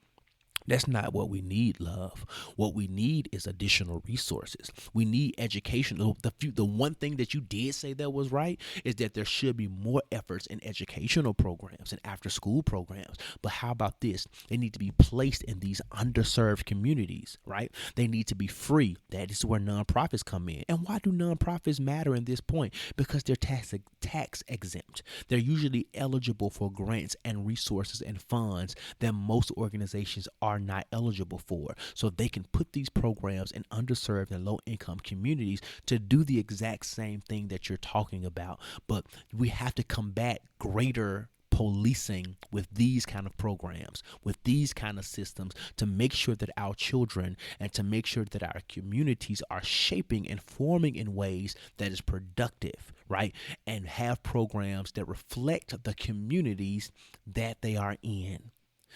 S2: That's not what we need, love. What we need is additional resources. We need education. The one thing that you did say that was right is that there should be more efforts in educational programs and after-school programs. But how about this? They need to be placed in these underserved communities, right? They need to be free. That is where nonprofits come in. And why do nonprofits matter in this point? Because they're tax exempt. They're usually eligible for grants and resources and funds that most organizations are not eligible for. So they can put these programs in underserved and low income communities to do the exact same thing that you're talking about. But we have to combat greater policing with these kind of programs, with these kind of systems, to make sure that our children and to make sure that our communities are shaping and forming in ways that is productive, right? And have programs that reflect the communities that they are in.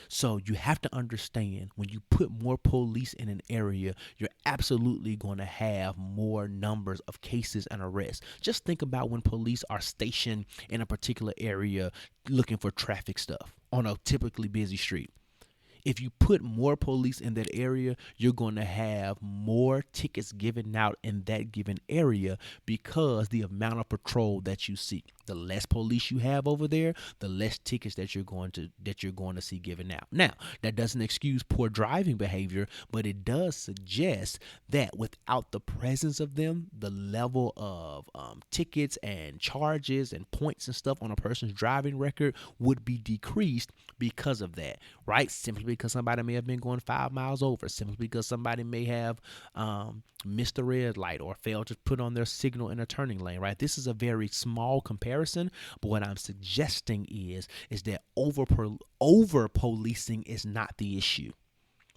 S2: So you have to understand, when you put more police in an area, you're absolutely going to have more numbers of cases and arrests. Just think about when police are stationed in a particular area looking for traffic stuff on a typically busy street. If you put more police in that area, you're going to have more tickets given out in that given area, because the amount of patrol that you see. The less police you have over there, the less tickets that you're going to see given out. Now, that doesn't excuse poor driving behavior, but it does suggest that without the presence of them, the level of tickets and charges and points and stuff on a person's driving record would be decreased because of that, right? Simply because somebody may have been going 5 miles over, simply because somebody may have missed a red light or failed to put on their signal in a turning lane, right? This is a very small comparison, but what I'm suggesting is that over policing is not the issue.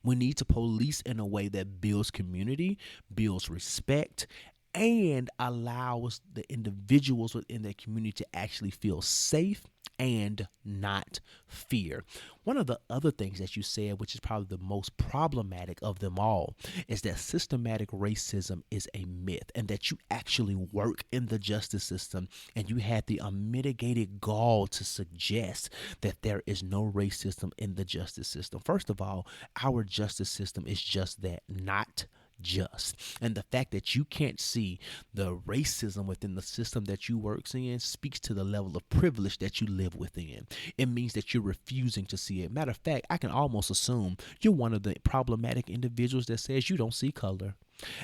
S2: We need to police in a way that builds community, builds respect, and allows the individuals within that community to actually feel safe and not fear. One of the other things that you said, which is probably the most problematic of them all, is that systematic racism is a myth, and that you actually work in the justice system and you had the unmitigated gall to suggest that there is no racism in the justice system. First of all, our justice system is just that, not just. And the fact that you can't see the racism within the system that you work in speaks to the level of privilege that you live within. It means that you're refusing to see it. Matter of fact, I can almost assume you're one of the problematic individuals that says you don't see color.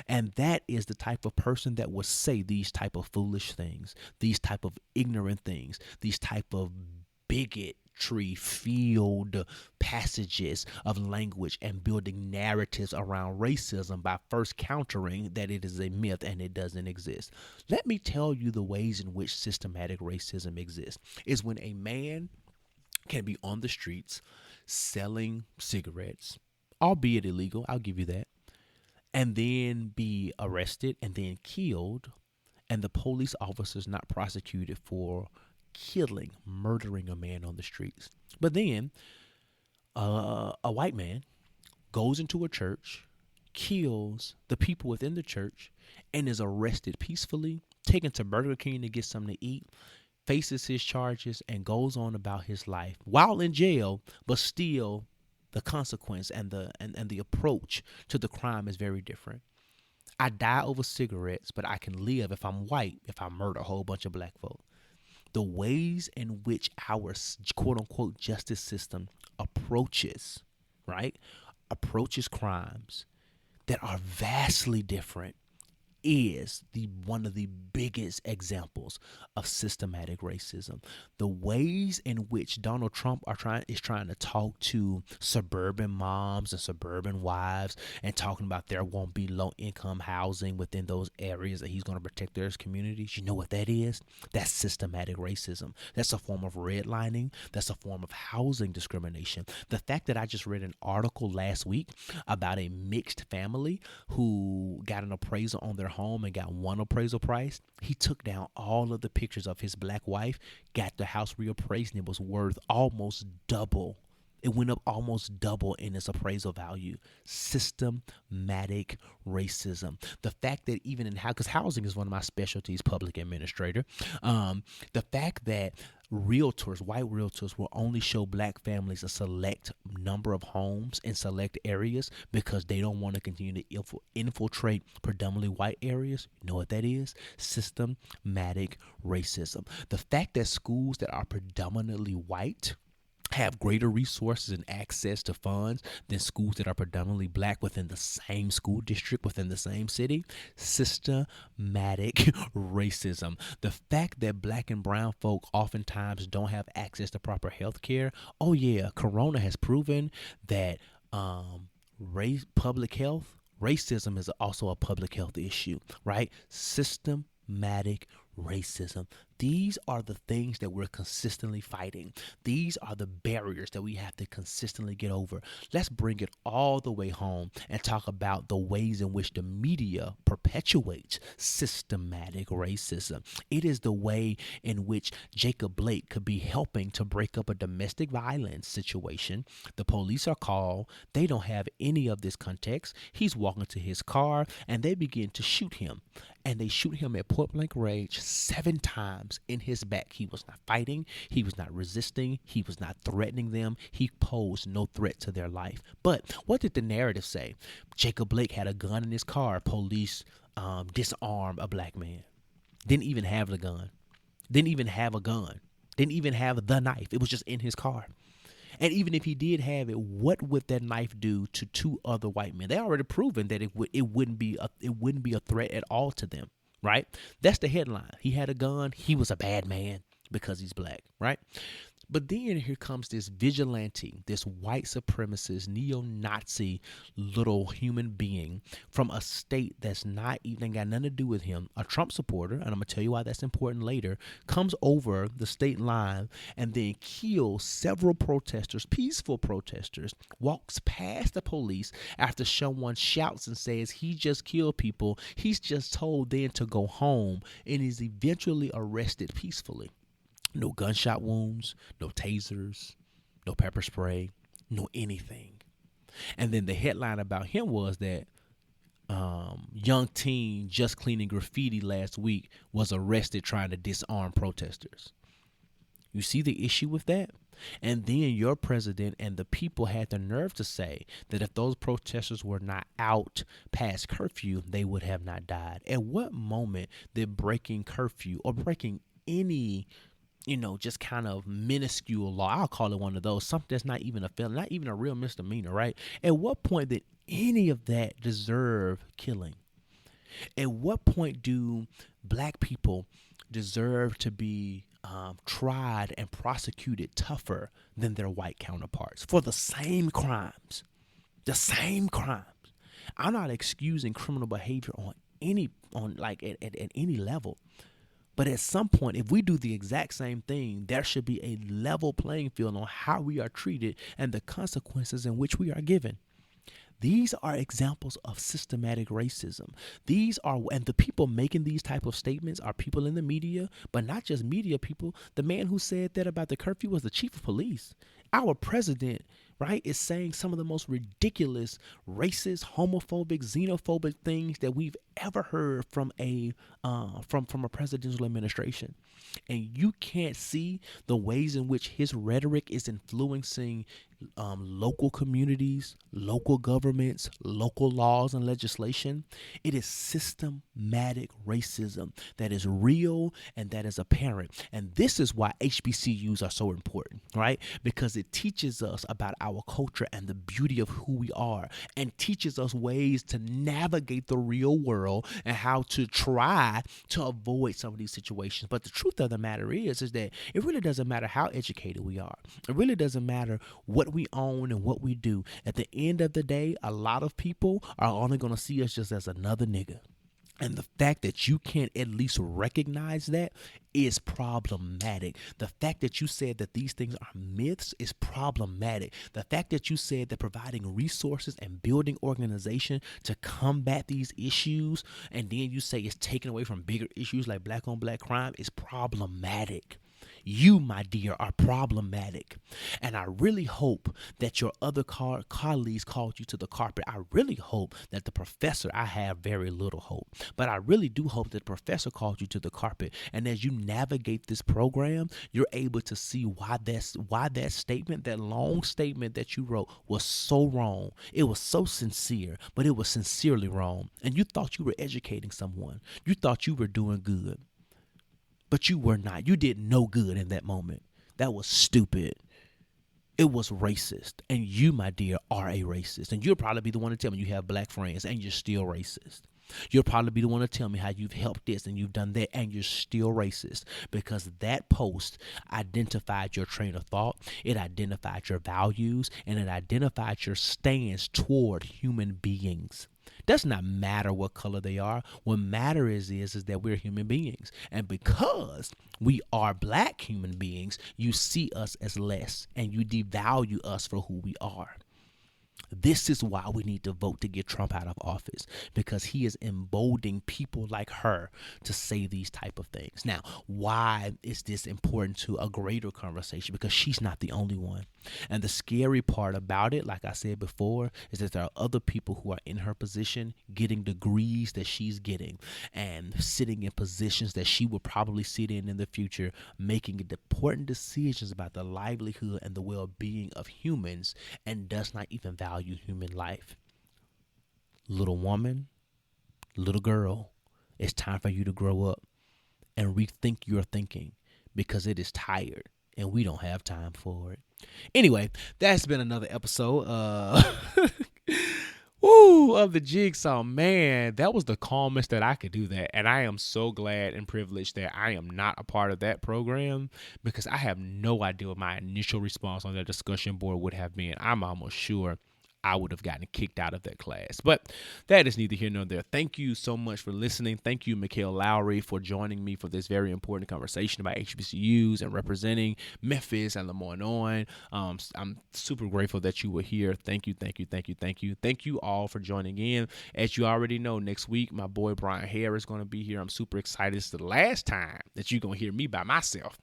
S2: And that is the type of person that would say these type of foolish things, these type of ignorant things, these type of bigotry-filled passages of language and building narratives around racism by first countering that it is a myth and it doesn't exist. Let me tell you the ways in which systematic racism exists. Is when a man can be on the streets selling cigarettes, albeit illegal, I'll give you that, and then be arrested and then killed, and the police officers not prosecuted for murdering a man on the streets. But then a white man goes into a church, kills the people within the church, and is arrested peacefully, taken to Burger King to get something to eat, faces his charges, and goes on about his life while in jail, but still the consequence and the approach to the crime is very different. I die over cigarettes, but I can live if I'm white, if I murder a whole bunch of black folk. The ways in which our quote unquote justice system approaches crimes that are vastly different is one of the biggest examples of systematic racism. The ways in which Donald Trump is trying to talk to suburban moms and suburban wives and talking about there won't be low income housing within those areas that he's going to protect their communities. You know what that is? That's systematic racism. That's a form of redlining. That's a form of housing discrimination. The fact that I just read an article last week about a mixed family who got an appraisal on their home and got one appraisal price. He took down all of the pictures of his black wife, got the house reappraised, and it was worth almost double. It went up almost double in its appraisal value. Systematic racism. The fact that even in because housing is one of my specialties, public administrator. The fact that white realtors will only show black families a select number of homes in select areas because they don't want to continue to infiltrate predominantly white areas. You know what that is? Systematic racism. The fact that schools that are predominantly white have greater resources and access to funds than schools that are predominantly black within the same school district, within the same city. Systematic racism. The fact that black and brown folk oftentimes don't have access to proper health care. Oh yeah, Corona has proven that public health, racism is also a public health issue, right? Systematic racism. These are the things that we're consistently fighting. These are the barriers that we have to consistently get over. Let's bring it all the way home and talk about the ways in which the media perpetuates systematic racism. It is the way in which Jacob Blake could be helping to break up a domestic violence situation. The police are called. They don't have any of this context. He's walking to his car and they begin to shoot him. And they shoot him at point blank range 7 times in his back. He was not fighting. He was not resisting. He was not threatening them. He posed no threat to their life. But what did the narrative say? Jacob Blake had a gun in his car. Police disarmed a black man. Didn't even have the gun. Didn't even have a gun. Didn't even have the knife. It was just in his car. And even if he did have it, what would that knife do to 2 other white men? They already proven that it wouldn't be a threat at all to them, right? That's the headline. He had a gun. He was a bad man because he's black, right? But then here comes this vigilante, this white supremacist, neo-Nazi little human being from a state that's not even got nothing to do with him, a Trump supporter, and I'm going to tell you why that's important later, comes over the state line and then kills several protesters, peaceful protesters, walks past the police after someone shouts and says he just killed people. He's just told then to go home and is eventually arrested peacefully. No gunshot wounds, no tasers, no pepper spray, no anything. And then the headline about him was that young teen just cleaning graffiti last week was arrested trying to disarm protesters. You see the issue with that? And then your president and the people had the nerve to say that if those protesters were not out past curfew, they would have not died. At what moment did breaking curfew or breaking any just kind of minuscule law, I'll call it one of those, something that's not even a felony, not even a real misdemeanor, right? At what point did any of that deserve killing? At what point do black people deserve to be tried and prosecuted tougher than their white counterparts for the same crimes? The same crimes. I'm not excusing criminal behavior at any level. But at some point, if we do the exact same thing, there should be a level playing field on how we are treated and the consequences in which we are given. These are examples of systematic racism. And the people making these type of statements are people in the media, but not just media people. The man who said that about the curfew was the chief of police. Our president, right, is saying some of the most ridiculous, racist, homophobic, xenophobic things that we've ever heard from a presidential administration. And you can't see the ways in which his rhetoric is influencing local communities, local governments, local laws and legislation. It is systematic racism that is real and that is apparent. And this is why HBCUs are so important, right? Because it teaches us about our culture and the beauty of who we are, and teaches us ways to navigate the real world and how to try to avoid some of these situations. But the truth of the matter is that it really doesn't matter how educated we are. It really doesn't matter what we own and what we do. At the end of the day, a lot of people are only going to see us just as another nigga. And the fact that you can't at least recognize that is problematic. The fact that you said that these things are myths is problematic. The fact that you said that providing resources and building organization to combat these issues, and then you say it's taken away from bigger issues like black on black crime, is problematic. You, my dear, are problematic. And I really hope that your other colleagues called you to the carpet. I really hope that the professor, I have very little hope, but I really do hope that the professor called you to the carpet. And as you navigate this program, you're able to see why that statement, that long statement that you wrote, was so wrong. It was so sincere, but it was sincerely wrong. And you thought you were educating someone. You thought you were doing good. But you were not. You did no good in that moment. That was stupid. It was racist. And you, my dear, are a racist. And you'll probably be the one to tell me you have black friends and you're still racist. You'll probably be the one to tell me how you've helped this and you've done that and you're still racist, because that post identified your train of thought, it identified your values, and it identified your stance toward human beings. Does not matter what color they are. What matters is that we're human beings. And because we are black human beings, you see us as less and you devalue us for who we are. This is why we need to vote to get Trump out of office, because he is emboldening people like her to say these type of things. Now, why is this important to a greater conversation? Because she's not the only one. And the scary part about it, like I said before, is that there are other people who are in her position getting degrees that she's getting and sitting in positions that she will probably sit in the future, making important decisions about the livelihood and the well-being of humans, and does not even value human life. Little woman, little girl, it's time for you to grow up and rethink your thinking, because it is tired and we don't have time for it. Anyway, that's been another episode of the Jigsaw. Man, that was the calmest that I could do that. And I am so glad and privileged that I am not a part of that program, because I have no idea what my initial response on that discussion board would have been. I'm almost sure I would have gotten kicked out of that class. But that is neither here nor there. Thank you so much for listening. Thank you, Mickell Lowery, for joining me for this very important conversation about HBCUs and representing Memphis and Lemoyne. I'm super grateful that you were here. Thank you, thank you, thank you, thank you. Thank you all for joining in. As you already know, next week, my boy Brian Hare is going to be here. I'm super excited. It's the last time that you're going to hear me by myself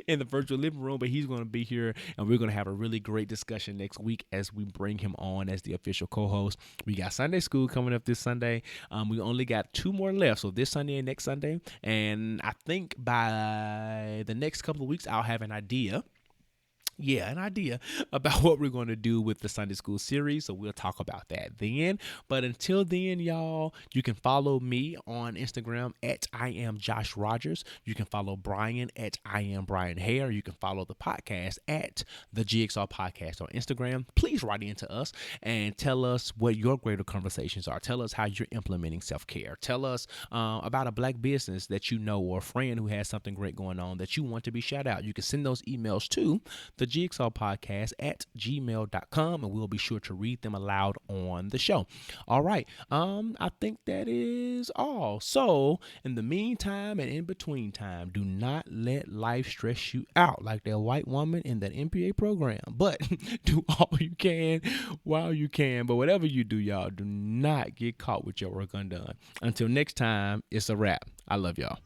S2: in the virtual living room, but he's going to be here, and we're going to have a really great discussion next week as we bring him on as the official co-host. We got Sunday school coming up this Sunday. We only got 2 more left, so this Sunday and next Sunday. And I think by the next couple of weeks, I'll have an idea about what we're going to do with the Sunday school series. So we'll talk about that then. But until then, y'all, you can follow me on Instagram at I am Josh Rogers. You can follow Brian at I am Brian Hare. You can follow the podcast at the Jigsaw Podcast on Instagram. Please write into us and tell us what your greater conversations are. Tell us how you're implementing self-care. Tell us about a black business that you know, or a friend who has something great going on that you want to be shout out. You can send those emails to the Jigsaw Podcast at gmail.com, and we'll be sure to read them aloud on the show. All right. I think that is all. So in the meantime and in between time, do not let life stress you out like that white woman in that MPA program, but do all you can while you can. But whatever you do, y'all, do not get caught with your work undone. Until next time, it's a wrap. I love y'all.